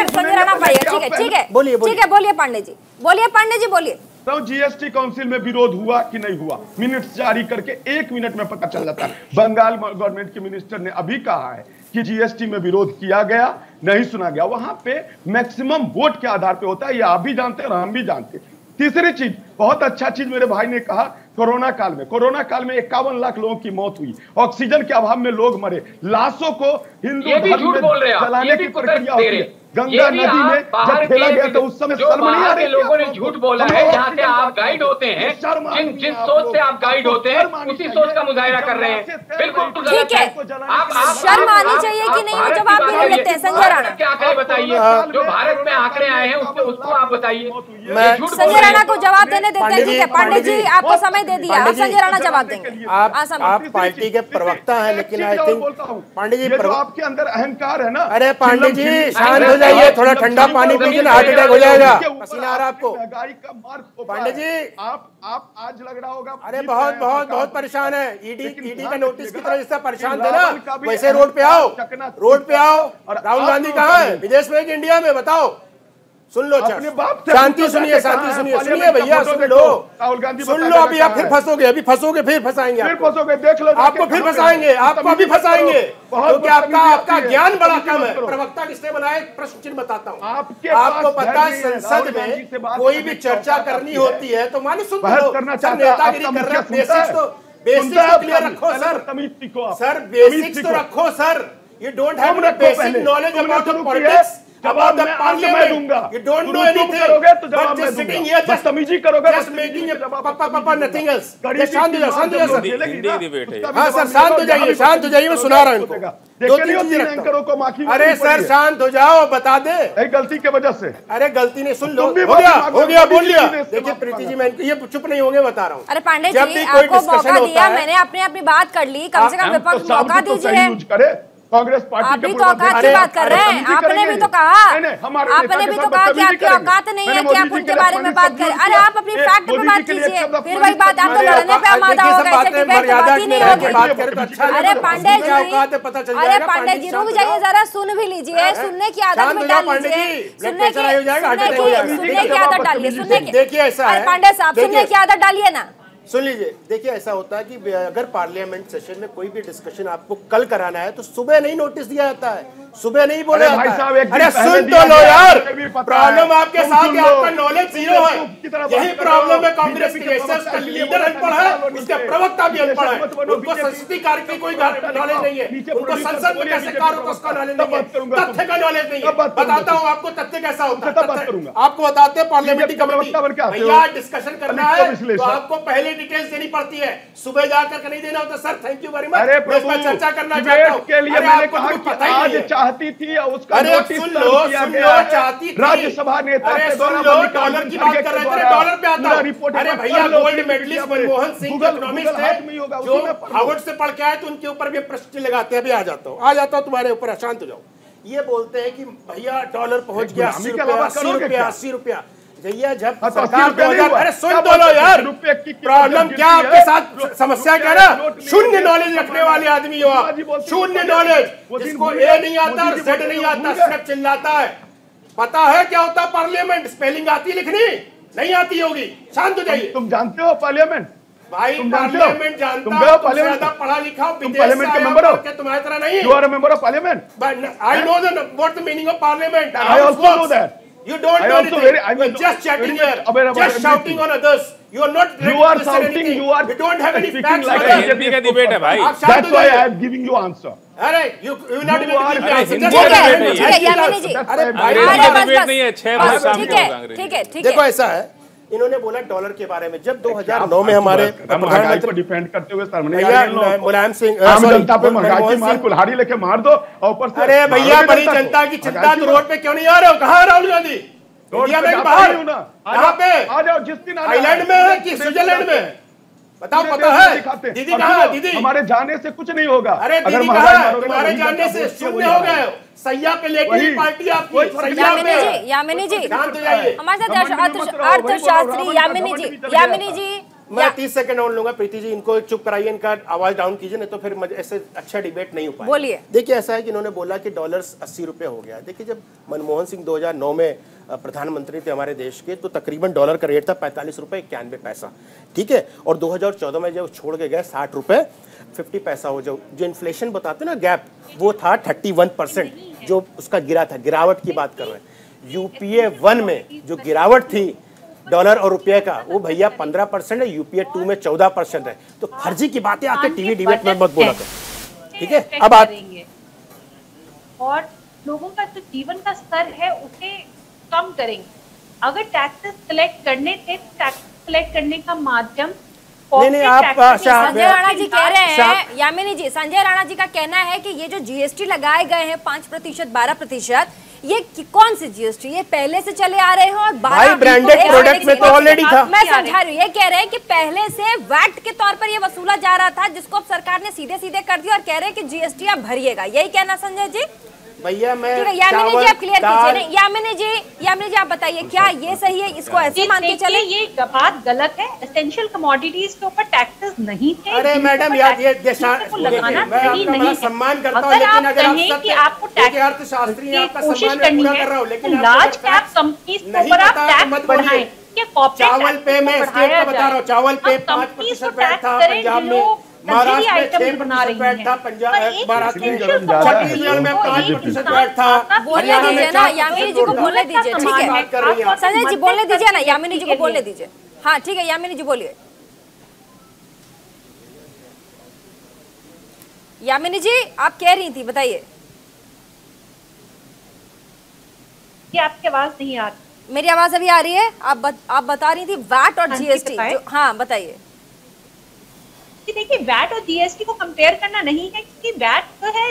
संजय राणा पाइए। ठीक है बोलिए पांडे जी बोलिए। तो जीएसटी काउंसिल में विरोध हुआ कि नहीं हुआ, मिनट्स जारी करके 1 मिनट में पता चल जाता है। बंगाल गवर्नमेंट के मिनिस्टर ने अभी कहा है कि जीएसटी में विरोध किया गया, नहीं सुना गया। वहां पे मैक्सिमम वोट के आधार पे होता है, ये आप भी जानते हैं और हम भी जानते हैं। तीसरी चीज, बहुत अच्छा चीज मेरे भाई ने कहा, कोरोना काल में 51 लाख लोगों की मौत हुई, ऑक्सीजन के अभाव में लोग मरे, लाशों को हिंदू धर्म में जलाने की प्रक्रिया होती है। गंगा नदी में जब खेला गया तो उस समय शर्म नहीं आ रही? लोगों ने झूठ बोला है, जहाँ से आप गाइड होते हैं, जिस सोच से आप गाइड होते हैं उसी सोच का मुजाहिरा कर रहे हैं। बिल्कुल ठीक है, शर्म आनी चाहिए कि नहीं, वो जवाब भी नहीं देते हैं। संजय राणा क्या आंकड़े बताइए, जो भारत में आंकड़े आए हैं उसको आप बताइए। संजय राणा को जवाब देने देते हैं। ठीक है पांडे जी, आपको समय दे दिया, अब संजय राणा जवाब देंगे। आप पार्टी के प्रवक्ता हैं, लेकिन आई थिंक पांडे जी आपके अंदर अहंकार है ना। अरे पांडे जी शांत हो जाइए, थोड़ा ठंडा पानी पीजिए ना, हार्ट अटैक हो जाएगा। पसीना आ रहा है आपको पांडे जी? आप आज लग रहा होगा अरे बहुत परेशान है। ईडी का नोटिस की तरह जिससे परेशान थे ना, वैसे रोड पे आओ। राहुल गांधी कहाँ है, विदेश में कि इंडिया में, बताओ। सुन लो, शांति सुनिए भैया, सुन लो। राहुल गांधी सुन लो, अभी आप फिर फंसोगे, फिर फंसाएंगे, देख लो, आपको फिर फंसाएंगे, आपको भी फंसाएंगे, क्योंकि आपका ज्ञान बड़ा कम है। प्रवक्ता किसने बनाया, प्रश्न चिन्ह बताता हूँ। आपको पता है संसद में कोई भी चर्चा करनी होती है तो मानो सुन लो, नेतागिरी कर रहे हैं। बेसिक्स तो क्लियर रखो सर, बेसिक्स तो रखो sir. You don't have basic knowledge about politics, about the parliament. You don't know anything. But just sitting here, just making a papa nothing else. शांत हो जाओ सर। हाँ सर, शांत हो जाइए, मैं सुना रहा हूँ इनको। 2-3 चीजें रखता हूँ। अरे सर शांत हो जाओ, बता दे। गलती की वजह से। अरे गलती नहीं, सुन लो, हो गया बोल लिया। देखिए प्रीति जी, मैं ये चुप नहीं होंगे, बता रहा हूँ। अरे पांडे जी, आपको मौका दिया, मैंने अपनी बात कर ली, कम से कम विपक्ष मौका दीजिए। कांग्रेस पार्टी आप भी तो औकात की बात कर रहे हैं, आपने भी तो कहा कि आपकी औकात नहीं है कि आप उनके बारे में बात करें। अरे आप अपनी फैक्ट पे बात कीजिए, फिर वही बात, आप तो लड़ने पे आमादा हो गए, ऐसे डिबेट की बात ही नहीं होगी। अरे पांडे जी रुक जाइए जरा, सुन भी लीजिए, सुनने की आदत में डाल लीजिए, सुनने की आदत डालिए, देखिए ऐसा है पांडे साहब, सुनने की आदत डालिए ना। सुन लीजिए, देखिए ऐसा होता है कि अगर पार्लियामेंट सेशन में कोई भी डिस्कशन आपको कल कराना है तो सुबह नहीं नोटिस दिया जाता है, सुबह नहीं बोला जाता है। अरे सुन तो लो यार, प्रॉब्लम आपके साथ है, आपका नॉलेज जीरो है। यही प्रॉब्लम है कांग्रेस की, उसका लीडर अनपढ़ है, उसके प्रवक्ता भी अनपढ़ है, उनको संसदीय कार्य की कोई नॉलेज नहीं है, उनको संसद में कैसे कार्य होता उसका नॉलेज नहीं है, तथ्य का नॉलेज नहीं है। बताता हूँ आपको तथ्य कैसा होता है, आपको बताते हैं। पार्लियामेंट्री कमेटी भैया डिस्कशन करना है तो आपको पहले डिटेल्स देनी पड़ती है, सुबह जाकर नहीं देना होता। Sir thank you very much, अरे प्रभु, चर्चा करना चाहता हूं के लिए मैंने कहा कि आज चाहती थी उसका नोटिस सुन लो चाहती थी राज्यसभा नेता के द्वारा डॉलर की बात कर रहे थे, डॉलर पे आता हूं। अरे भैया gold medalist Manmohan Singh economist है, जो हार्वर्ड से पढ़ के आए, तो उनके ऊपर भी प्रश्न लगाते हैं। अभी आ जाता हूं तुम्हारे ऊपर, शांत हो जाओ। ये बोलते हैं कि भैया डॉलर पहुंच गया 80 रुपया भैया, जब सरकार 2000, अरे सुन तो लो यार, प्रॉब्लम क्या आपके साथ, समस्या क्या ना, शून्य नॉलेज रखने वाले आदमी हो आप, शून्य नॉलेज, जिसको ए नहीं आता और जेड नहीं आता, सिर्फ चिल्लाता है। पता है क्या होता पार्लियामेंट, स्पेलिंग आती लिखनी नहीं आती होगी, शांत हो जाइए। तुम जानते हो पार्लियामेंट भाई, पार्लियामेंट जानता हूं, ज्यादा पढ़ा लिखा हो, पार्लियामेंट के मेंबर हो, तुम्हारी तरह नहीं। You are a member of parliament. I know what the meaning of parliament, I also know that. You don't know anything. You are just chatting here, just shouting on others. You are not. You are shouting. You are. You don't have any facts. Like BJP का debate है भाई. That's why I am giving you answer. अरे you not even giving me answer. ठीक है यामिनी जी. अरे debate नहीं है, 6 बार सामने होगा। ठीक है. देखो ऐसा है, इन्होंने बोला डॉलर के बारे में, जब 2009 में हमारे प्रधानमंत्री डिफेंड करते हुए मुलायम सिंह आम जनता पे महंगाई की मार कुल्हाड़ी लेके मार दो और ऊपर से। अरे भैया बड़ी जनता की चिंता, तो रोड पे क्यों नहीं आ रहे हो? कहाँ राहुल गांधी? इंडिया में बाहर, यहाँ पे आ जाओ, जिस दिन थाईलैंड में है कि स्विट्जरलैंड में? बताओ, पूरे पता देश में है? दिखाते हैं। दीदी और कहाँ है? सुनो, दीदी हमारे जाने से कुछ नहीं होगा। अरे अगर दीदी महंगाई कहाँ है? मारोगे तो तुम्हारे वही जानने बच्चा से वही शून्य होगा। हो गए हो। सैया पे लेटी हुई पार्टी आपकी, सैया पे। यामिनी जी शांत हो जाइए। हमारे साथ अर्थशास्त्री यामिनी जी मैं 30 सेकंड और लूंगा। प्रीति जी, इनको चुप कराइए, इनका आवाज डाउन कीजिए, नहीं तो फिर ऐसे अच्छा डिबेट नहीं हो पाएगा। बोलिए। देखिए, ऐसा है कि इन्होंने बोला कि डॉलर्स 80 रुपए हो गया। देखिए, जब मनमोहन सिंह 2009 में प्रधानमंत्री थे हमारे देश के, तो तकरीबन डॉलर का रेट था 45 रुपए 91 पैसा, ठीक है। और 2014 में जब छोड़ के गए 60 रुपए 50 पैसा हो, जो इन्फ्लेशन बताते ना गैप, वो था 31%, जो उसका गिरा था। गिरावट की बात कर रहे हैं। यूपीए 1 में जो गिरावट थी डॉलर और रुपये का, वो भैया 15% है, यूपीए 2 में 14% है। तो फर्जी की बातें आके टीवी डिबेट में मत बोला कर, ठीक है। अब बात, और लोगों का जो जीवन का स्तर है उसे कम करेंगे। अगर टैक्सेस कलेक्ट करने थे, टैक्स कलेक्ट करने का माध्यम नहीं, आप संजय राणा जी कह रहे हैं, यामिनी जी, संजय राणा जी का कहना है कि ये जो जीएसटी लगाए गए हैं 5%, 12%, ये कौन सी जीएसटी? ये पहले से चले आ रहे हैं और भाई ब्रांडेड प्रोडक्ट में तो ऑलरेडी था। मैं समझा रही हूँ, ये कह रहे हैं कि पहले से वैट के तौर पर ये वसूला जा रहा था, जिसको अब सरकार ने सीधे सीधे कर दिया और कह रहे हैं कि जीएसटी आप भरिएगा। यही कहना संजय जी? भैया मैं यामिनी जी आप क्लियर कीजिए। नहीं, यामिनी जी आप बताइए, क्या ये सही है? इसको ऐसे मान के चले? ये बात गलत है। एसेंशियल कमोडिटीज के ऊपर टैक्सेस नहीं थे। अरे मैडम यार, ये लगाना सही नहीं है। सम्मान करता हूं, अगर आप लेकिन अगर कहें कि आपको अर्थशास्त्री आपका कोशिश सम्मान करनी पूरा है कर रहा हूं, लेकिन तो लार्ज कैप कंपनीज के ऊपर आप टैक्स बढ़ाएं। चावल पे मैं स्टेट का बता रहा हूँ, चावल पे 5% वैट था पंजाब में, महाराष्ट्र में 6% वैट था, महाराष्ट्र में छत्तीसगढ़ में 5% वैट था। बोलने दीजिए ना यामिनी जी को, बोलने दीजिए, ठीक है। संजय जी बोलने दीजिए ना, यामिनी जी को बोलने दीजिए। हाँ ठीक है, यामिनी जी बोलिए। यामिनी जी आप कह रही थी, बताइए। आपकी आवाज नहीं आ रही। मेरी आवाज अभी आ रही है? आप बता रही थी वैट और जीएसटी। हाँ बताइए। देखिए, वैट और जीएसटी को कंपेयर करना नहीं है, क्योंकि वैट तो है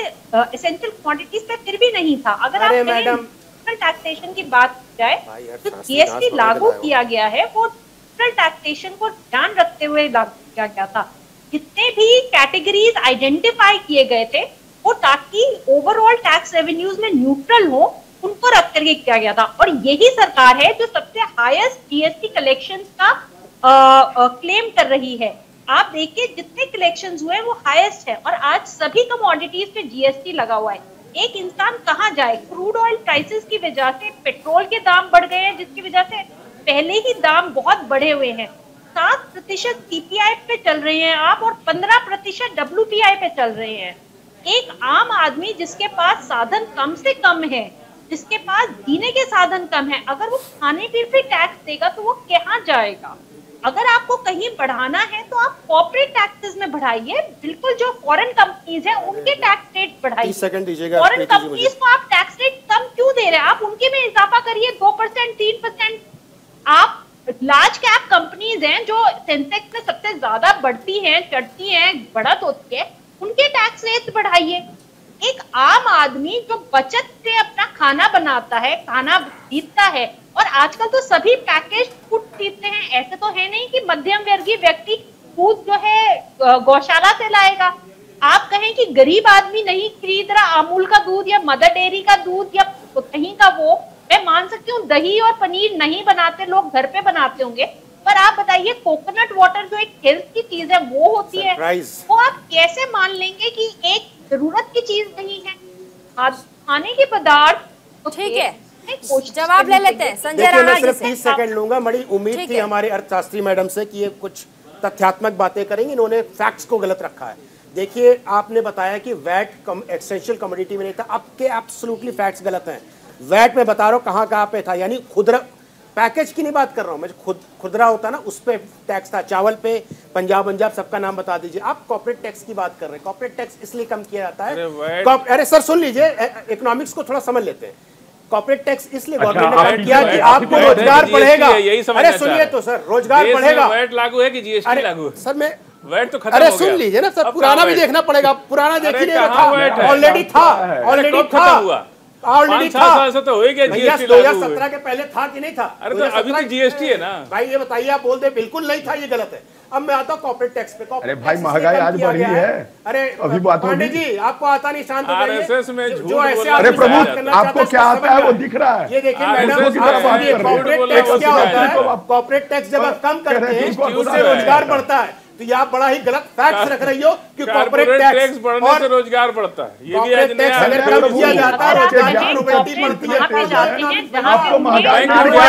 एसेंशियल कमोडिटीज पे फिर भी नहीं था। अगर आप टोटल टैक्सेशन की बात की जाए तो जीएसटी लागू किया गया है, वो टोटल टैक्सेशन को ध्यान रखते हुए लागू किया गया था। जितने भी कैटेगरीज आइडेंटिफाई किए गए थे, वो ताकि ओवरऑल टैक्स रेवेन्यूज में न्यूट्रल हो, उनको रख करके किया गया था। और यही सरकार है जो सबसे हाईएस्ट जीएसटी कलेक्शंस का क्लेम कर रही है। आप देखिए, जितने कलेक्शंस हुए वो हाईएस्ट है, और आज सभी कमोडिटीज पे जीएसटी लगा हुआ है। एक इंसान कहाँ जाए? क्रूड ऑयल प्राइसेस की वजह से पेट्रोल के दाम बढ़ गए हैं, जिसकी वजह से पहले ही दाम बहुत बढ़े हुए हैं। 7% सीपीआई पे चल रहे हैं आप, और 15% डब्ल्यूपीआई पे चल रहे हैं। एक आम आदमी जिसके पास साधन कम से कम है, जिसके पास जीने के साधन कम है, अगर वो खाने पीने पे टैक्स देगा तो वो कहाँ जाएगा? अगर आपको कहीं बढ़ाना है तो आप कॉर्पोरेट टैक्सेस में बढ़ाइए। बिल्कुल, जो फॉरेन कंपनीज हैं उनके टैक्स रेट बढ़ाइए। फॉरेन कंपनीज को आप टैक्स रेट कम क्यों दे रहे हैं? आप उनके में इजाफा करिए 2%, 3%। आप लार्ज कैप कंपनीज हैं जो सेंसेक्स में सबसे ज्यादा बढ़ती हैं, चढ़ती हैं, बढ़त होती है, उनके टैक्स रेट बढ़ाइए। एक आम आदमी जो बचत से अपना खाना बनाता है, खाना खरीदता है, और आजकल तो सभी पैकेज फूड खरीदते हैं। ऐसे तो है नहीं कि मध्यम वर्गीय व्यक्ति फूड जो है गौशाला से लाएगा। आप कहें कि गरीब आदमी नहीं खरीद रहा अमूल का दूध या मदर डेयरी का दूध या कहीं का, वो मैं मान सकती हूँ। दही और पनीर नहीं बनाते लोग, घर पे बनाते होंगे, पर आप बताइए कोकोनट वाटर जो एक हेल्थ की चीज है वो होती है, वो आप कैसे मान लेंगे कि एक जरूरत की चीज नहीं है? खाने के पदार्थ ठीक है, जवाब ले लेते हैं संजय राणा जी से। सिर्फ 30 सेकंड लूंगा। बड़ी उम्मीद थी हमारे अर्थशास्त्री मैडम से कि ये कुछ तथ्यात्मक बातें करेंगे, इन्होंने फैक्ट्स को गलत रखा है। देखिए, आपने बताया कि वैट एसेंशियल कमोडिटी में नहीं था, आपके एब्सोल्युटली फैक्ट्स गलत हैं। वैट में बता रहा हूँ कहाँ पे था, यानी खुदरा पैकेज की नहीं बात कर रहा हूँ मैं, खुदरा होता ना उस पे टैक्स था। चावल पे पंजाब सबका नाम बता दीजिए। आप कॉर्पोरेट टैक्स की बात कर रहे हैं। कॉर्पोरेट टैक्स इसलिए कम किया जाता है, अरे सर सुन लीजिए, इकोनॉमिक्स को थोड़ा समझ लेते हैं। कॉर्पोरेट टैक्स इसलिए गवर्नमेंट ने कम किया कि आपको रोजगार बढ़ेगा। अरे सुनिए तो सर, रोजगार बढ़ेगा। वैट लागू है कि जीएसटी लागू है? सर मैं वैट तो खत्म अरे हो गया। सुन लीजिए ना सर, पुराना भी देखना पड़ेगा। पुराना देखिए, ऑलरेडी था। ऑलरेडी 5-6 साल से तो हो ही गया जीएसटी लागू 2017 के पहले था कि नहीं था? अरे तो अभी तो जीएसटी है ना भाई, ये बताइए, आप बोल दे बिल्कुल नहीं था, ये गलत है। अब मैं आता हूँ कॉर्पोरेट टैक्स पे। अरे भाई, महंगाई आज बढ़ी है। अरे अभी बात पांडे जी, आपको आता नहीं, शांत हो जाइए। आरएसएस में झूठ जो ऐसे बोला अरे जाता प्रभु, है। आपको क्या आता है वो दिख रहा है। ये देखिए आरएसएस मैडम, की तरफ बात कर रहे हैं। कॉर्पोरेट बोला टैक्स वो क्या होता सिखाया है? कॉर्पोरेट टैक्स जब आप कम करते हैं उसको उससे रोजगार बढ़ता है। तो ये आप बड़ा ही गलत फैक्ट रख रही हो कि कॉर्पोरेट टैक्स बढ़ने से रोजगार बढ़ता है। ये भी आज नया अगर कम किया जाता है, रोजगार की प्रोबेबिलिटी बढ़ती है। आपको महंगाई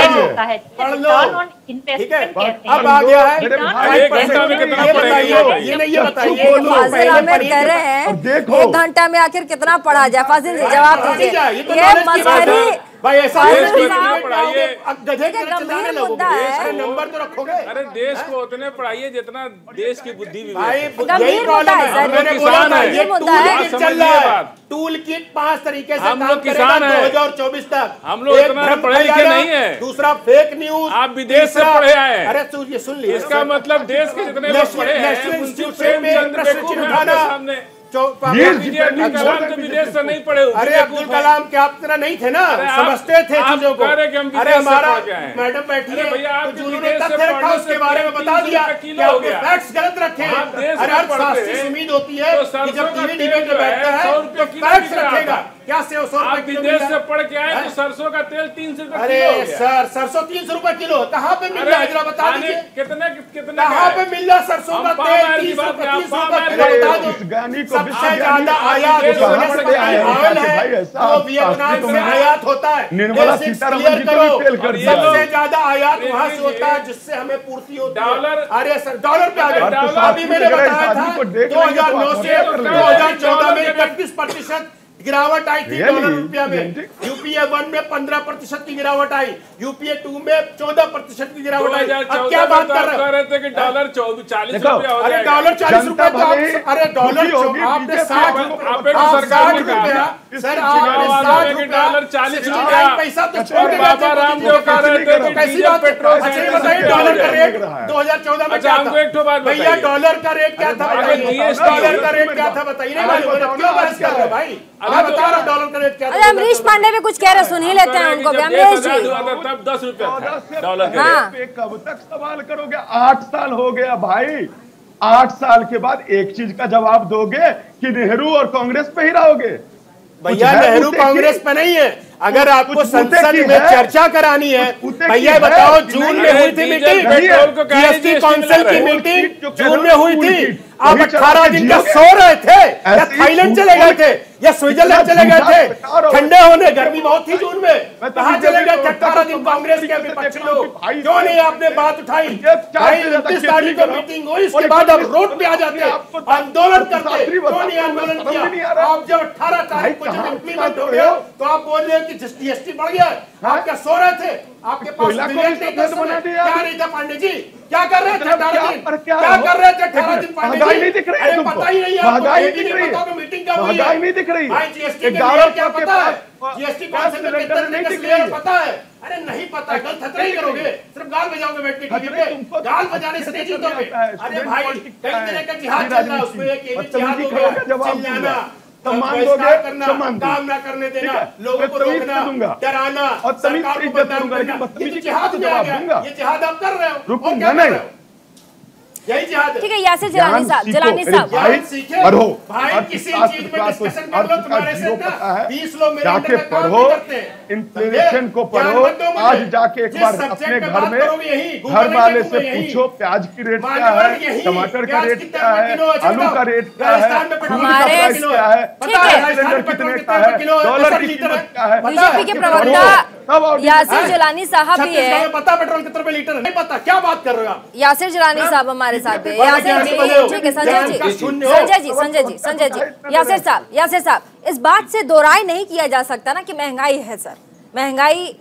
होता है, पढ़ लो, ठीक है। अब आ गया है 5% में कितना पढ़ेगा? ये नहीं, ये बताइए। फाजिल अहमद कह रहे हैं 1 घंटा में आखिर कितना पढ़ा जाए? फाजिल जी जवाब दीजिए। ये मसखरी भाई, ऐसा पढ़ाइए, चिल्लाने लगोगे, अरे नंबर तो रखोगे। अरे देश को उतने पढ़ाइए जितना देश की बुद्धि भी भाई, गंभीर यही प्रॉब्लम मुद्दा है है। सर। मैंने बोला था, ये मुद्दा है। टूल किट चल रहा है। टूल किट 5 तरीके से हम काम लोग करेगा किसान हैं। 2024 तक। हम लोग एक इतना भ्रम पढ़े लिखे फैलाना, नहीं है। दूसरा फेक न्यूज, आप विदेश से तीसरा- पढ़े आए हैं। अरे ये सुन लीजिए, इसका मतलब देश के जितने लोग पढ़े हैं, नेशनल मुंशी इंस्टीट्यूट में प्रेमचंद प्रश्न बेवकूफ चिन्ह हैं आपके उठाना। सामने। अब्दुल विदेश से नहीं पढ़े हुए। अरे अब्दुल कलाम के आप तरह नहीं थे ना, समझते थे चीजों को। अरे हमारा मैडम बैठी है, जिन्होंने तथ्य रखा उसके बारे में बता दिया कि आपके फैक्ट्स गलत रखे हैं। अरे हर शास्त्री से उम्मीद होती है कि जब टीवी डिबेट में बैठता है तो फैक्ट्स रखेगा। क्या 100 रुपए विदेश से पढ़ के आए तो सरसों का तेल 300 रुपए अरे सर, सरसों 300 रुपए किलो कहाँ पे मिल रहा है? जरा बता दीजिए कितने कहाँ पे मिल रहा सरसों का तेल? 300 रुपए बता दो। सबसे ज्यादा आयात ऑयल है वो वियतनाम से आयात होता है। निर्मला सीतारमण जी को भी फेल कर दिया। सबसे ज्यादा आयात वहां से होता है जिससे हमें पूर्ति होती है। डॉलर, अरे सर डॉलर पे आ गए। अभी मैंने बताया था 2009 से 2014 में 31% गिरावट आई थी डॉलर रुपया में। यूपीए 1 में 15% की गिरावट आई, यूपीए 2 में 14% की गिरावट आई। अब क्या बात कर रहे थे कि डॉलर 40 रुपया हो जाएगा? अरे डॉलर 40 रुपया तो अरे डॉलर आपने 60 रुपया सर, आपने 60 रुपया डॉलर 40 रुपया पैसा तो छोड़ के बाबा रामदेव कह रहे थे कि कैसी बात? अच्छा ये बताइए डॉलर का रेट 2014 में क्या था? भैया डॉलर का रेट क्या था बताइए? डॉलर का रेट क्या था बताइए? क्यों बहस कर रहे हो भाई? मैं बता रहा हूँ डॉलर का रेट क्या था। अरे अमरीश पांडे भी कुछ कह रहे, सुन ही लेते हैं उनको भी। अमरीश जी तब 10 रुपया डॉलर का रेट। कब तक सवाल करोगे? 8 साल हो गया भाई। 8 साल के बाद एक चीज का जवाब दोगे कि नेहरू और कांग्रेस पे ही रहोगे? भैया नेहरू कांग्रेस पे नहीं है। अगर आपको संसद में चर्चा करानी है, भैया बताओ जून में हुई थी मीटिंग, जीएसटी काउंसिल की मीटिंग जून में हुई थी। आप 18 दिन का सो रहे थे या थाईलैंड चले गए थे या स्विट्जरलैंड चले गए थे ठंडे होने? गर्मी बहुत थी जून में, कहाँ चले गए थे 18 दिन कांग्रेस के विपक्ष लोग? क्यों नहीं आपने बात उठाई? 29 तारीख को मीटिंग हुई, इसके बाद आप रोड पे आ जाते, आंदोलन करते। क्यों नहीं आंदोलन किया? आप जब 18 तारीख को जब इम्प्लीमेंट हो गया तो आप बोल रहे हो कि जीएसटी बढ़ गया। आप क्या सो रहे थे? आपके पास क्या नहीं था पांडे जी? क्या कर रहे थे 18 दिन? क्या कर रहे थे 18 दिन पांडे जी? नहीं दिख रही है, पता ही नहीं है, महंगाई दिख रही है, मीटिंग क्या हुई है, नहीं दिख रही भाई? जीएसटी के लिए क्या पता है? जीएसटी काउंसिल में कितना नहीं पता है? अरे नहीं पता, गल खतरा ही करोगे, सिर्फ गाल बजाओगे बैठ के टीवी पे, गाल बजाने से नहीं जीतोगे। अरे भाई कई तरह का जिहाद चल रहा है, उसमें एक ये भी जिहाद हो गया, चिल्लाना, काम ना करने देना, लोगों को रोकना, डराना, सरकार को बदनाम करना, ये जिहाद में आ गया। ये जिहाद आप कर रहे हो, और क्या कर रहे हो? यही जिहाद है। ठीक है, यासिर जिलानी साहब, जिलानी साहब पढ़ो भाई, किसी चीज में डिस्कशन कर लो, तुम्हारे से ना 20 लोग मेरे जाके पढ़ो, इन्फ्लेशन को पढ़ो। आज जाके एक बार अपने घर में घर वाले से पूछो प्याज की रेट क्या है, टमाटर का रेट क्या है, आलू का रेट क्या है, दूध का प्राइस क्या है, सिलेंडर कितने का है, डॉलर की कीमत क्या है। बीजेपी के प्रवक्ता यासिर जिलानी साहब भी है। पता पेट्रोल कितने रुपए लीटर है? नहीं पता, क्या बात कर रहे हो आप? यासिर जिलानी साहब हमारे साथ है। यासिर जी, ठीक है, संजय जी, यासिर साहब, इस बात से दो राय नहीं किया जा सकता ना कि महंगाई है सर, महंगाई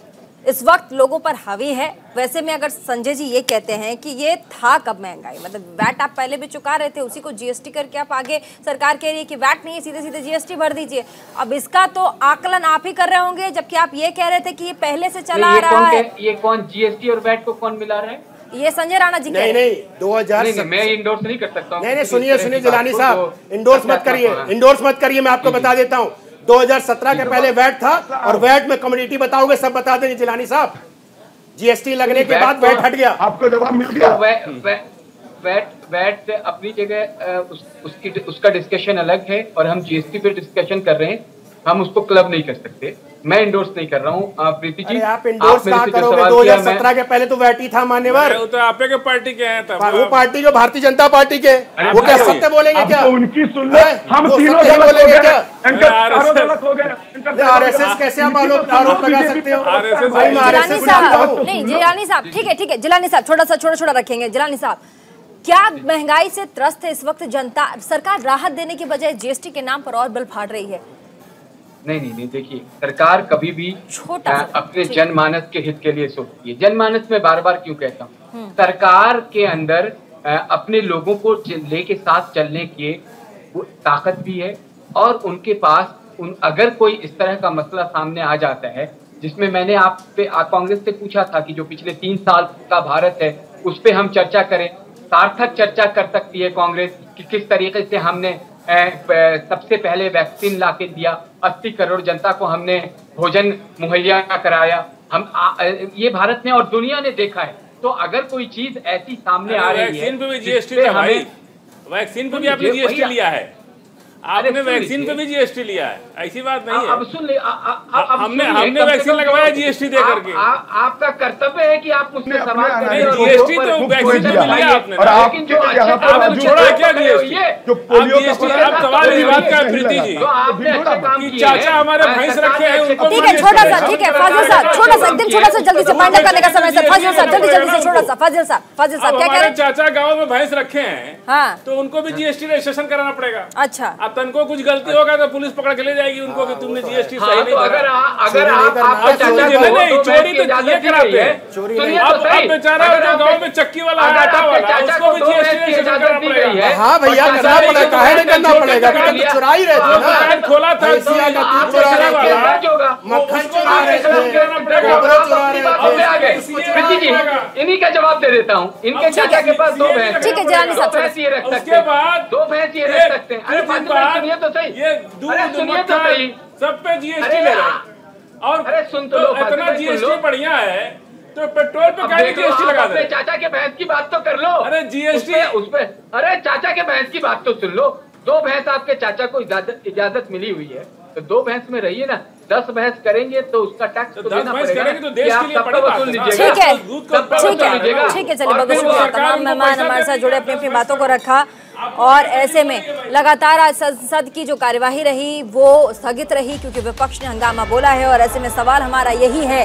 इस वक्त लोगों पर हावी है। वैसे में अगर संजय जी ये कहते हैं कि ये था कब महंगाई, मतलब वैट आप पहले भी चुका रहे थे, उसी को जीएसटी करके आप आगे सरकार कह रही है कि वैट नहीं है, सीधे सीधे जीएसटी भर दीजिए। अब इसका तो आकलन आप ही कर रहे होंगे, जबकि आप ये कह रहे थे कि ये पहले से चला आ रहा है। ये कौन जीएसटी और वैट को कौन मिला रहा है? ये संजय राणा जी नहीं 2000 मैं इंडोर्स नहीं कर सकता हूँ। नहीं सुनिए जिलानी साहब, इंडोर्स मत करिए, मैं आपको बता देता हूँ। 2017 के पहले वैट था और वैट में कम्युनिटी बताओगे, सब बता देंगे जिलानी साहब। जीएसटी लगने के बाद वैट हट गया, आपको जवाब मिल गया। वैट अपनी जगह उसका डिस्कशन अलग है और हम जीएसटी पे डिस्कशन कर रहे हैं, हम उसको क्लब नहीं कर सकते। मैं इंडोर्स नहीं कर रहा हूँ प्रीति जी। आप इंडोर्स कहाँ करोगे? 2017 के पहले तो वैट ही था मान्यवर। तो आपके के पार्टी के हैं तब, वो पार्टी जो भारतीय जनता पार्टी के, वो क्या सत्य बोलेंगे क्या? उनकी सुन लो, हम तीनों बोलेंगे क्या? क्या आरएसएस कैसे आप आरोप लगा सकते हो? जिलानी साहब नहीं, जिलानी साहब ठीक है जिलानी साहब छोटा रखेंगे। जिलानी साहब, क्या महंगाई से त्रस्त है इस वक्त जनता? सरकार राहत देने के बजाय जीएसटी के नाम पर और बल फाड़ रही है। नहीं, देखिए सरकार कभी भी अपने जनमानस के हित के लिए सोचती है। जनमानस में बार बार क्यों कहता हूँ, सरकार के अंदर अपने लोगों को लेके साथ चलने की ताकत भी है और उनके पास अगर कोई इस तरह का मसला सामने आ जाता है, जिसमें मैंने कांग्रेस से पूछा था कि जो पिछले 3 साल का भारत है उस पर हम चर्चा करें, सार्थक चर्चा कर सकती है कांग्रेस कि किस तरीके से हमने सबसे पहले वैक्सीन लाके दिया, 80 करोड़ जनता को हमने भोजन मुहैया कराया, ये भारत ने और दुनिया ने देखा है। तो अगर कोई चीज ऐसी सामने आ रही है, वैक्सीन पे भी जीएसटी था भाई, वैक्सीन पे भी आपने जीएसटी लिया है, आपने वैक्सीन पे भी जीएसटी लिया है, ऐसी बात नहीं है। अब सुन ले, हमने वैक्सीन लगवाया जीएसटी दे करके। आपका कर्तव्य है कि आप मुझसे सवाल करें। जीएसटी तो वैक्सीन पे लिया आपने, लेकिन जो आपने छोड़ा क्या जीएसटी? आप सवाल इस बात का प्रीति जी कि चाचा हमारे भैंस रखे हैं उनको। ठीक है, छोटा सा, ठीक है फाजिल साहब, छोटा सा एकदम छोटा सा, जल्दी से फाइनल करने का समय है। फाजिल साहब जल्दी से छोटा सा, फाजिल साहब क्या कह रहे हैं? चाचा गाँव में भैंस रखे हैं, हाँ, तो उनको भी जीएसटी रजिस्ट्रेशन कराना पड़ेगा। अच्छा, तनको कुछ गलती होगा तो पुलिस पकड़ के ले जाएगी उनको कि तुमने जीएसटी सही नहीं करा। अगर आपके चाचा चोरी तो ये कराते हैं, अब बेचारा जो गांव में चक्की वाला है, आटा वाला, उसको भी जीएसटी रजिस्ट्रेशन कराना पड़ेगा। हाँ भैया करना पड़ेगा, काहे नहीं करना पड़ेगा? चुरा ही रहे थे ना, दुकान खोला था मक्खन चुरा रहे थे। इन्हीं का जवाब दे देता हूँ। इनके चाचा के पास 2 भैंस, ठीक है जिलानी साहब, ये रख सकते हैं, 2 भैंस ये रख सकते हैं। सुनिए तो सही, ये दूध सुनिए तो सही, सब पे जीएसटी ले रहे हैं। और अरे सुन तो लो, इतना जीएसटी बढ़िया है तो पेट्रोल पे काहे जीएसटी लगा दे? चाचा के भैंस की बात तो कर लो। अरे जीएसटी उस पे अरे चाचा के भैंस की बात तो सुन लो। 2 भैंस आपके चाचा को इजाजत मिली हुई है, तो 2 भैंस में रहिए ना। 10 भैंस करेंगे तो उसका टैक्स तो देना पड़ेगा, तो देश के लिए बड़ी बात है। ठीक है, चलिए बहुत शुक्रिया। तमाम मेहमान हमारे साथ जुड़े, अपनी अपनी बातों को रखा और ऐसे में लगातार आज संसद की जो कार्यवाही रही वो स्थगित रही क्योंकि विपक्ष ने हंगामा बोला है। और ऐसे में सवाल हमारा यही है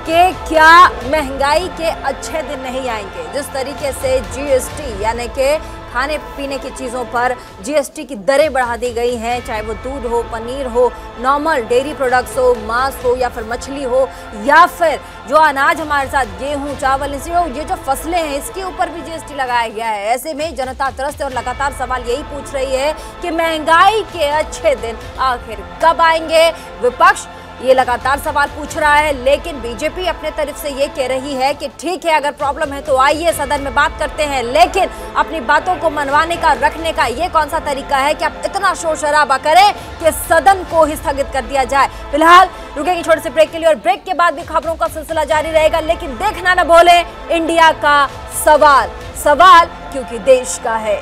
कि क्या महंगाई के अच्छे दिन नहीं आएंगे? जिस तरीके से जीएसटी यानी कि खाने पीने की चीज़ों पर जीएसटी की दरें बढ़ा दी गई हैं, चाहे वो दूध हो, पनीर हो, नॉर्मल डेयरी प्रोडक्ट्स हो, मांस हो या फिर मछली हो या फिर जो अनाज हमारे साथ गेहूं, चावल, इसी हो, ये जो फसलें हैं इसके ऊपर भी जीएसटी लगाया गया है। ऐसे में जनता त्रस्त है और लगातार सवाल यही पूछ रही है कि महंगाई के अच्छे दिन आखिर कब आएंगे? विपक्ष ये लगातार सवाल पूछ रहा है, लेकिन बीजेपी अपने तरफ से ये कह रही है कि ठीक है, अगर प्रॉब्लम है तो आइए सदन में बात करते हैं, लेकिन अपनी बातों को मनवाने का, रखने का ये कौन सा तरीका है कि आप इतना शोर शराबा करें कि सदन को ही स्थगित कर दिया जाए। फिलहाल रुकेंगे छोटे से ब्रेक के लिए और ब्रेक के बाद भी खबरों का सिलसिला जारी रहेगा, लेकिन देखना न भूलें इंडिया का सवाल क्योंकि देश का है।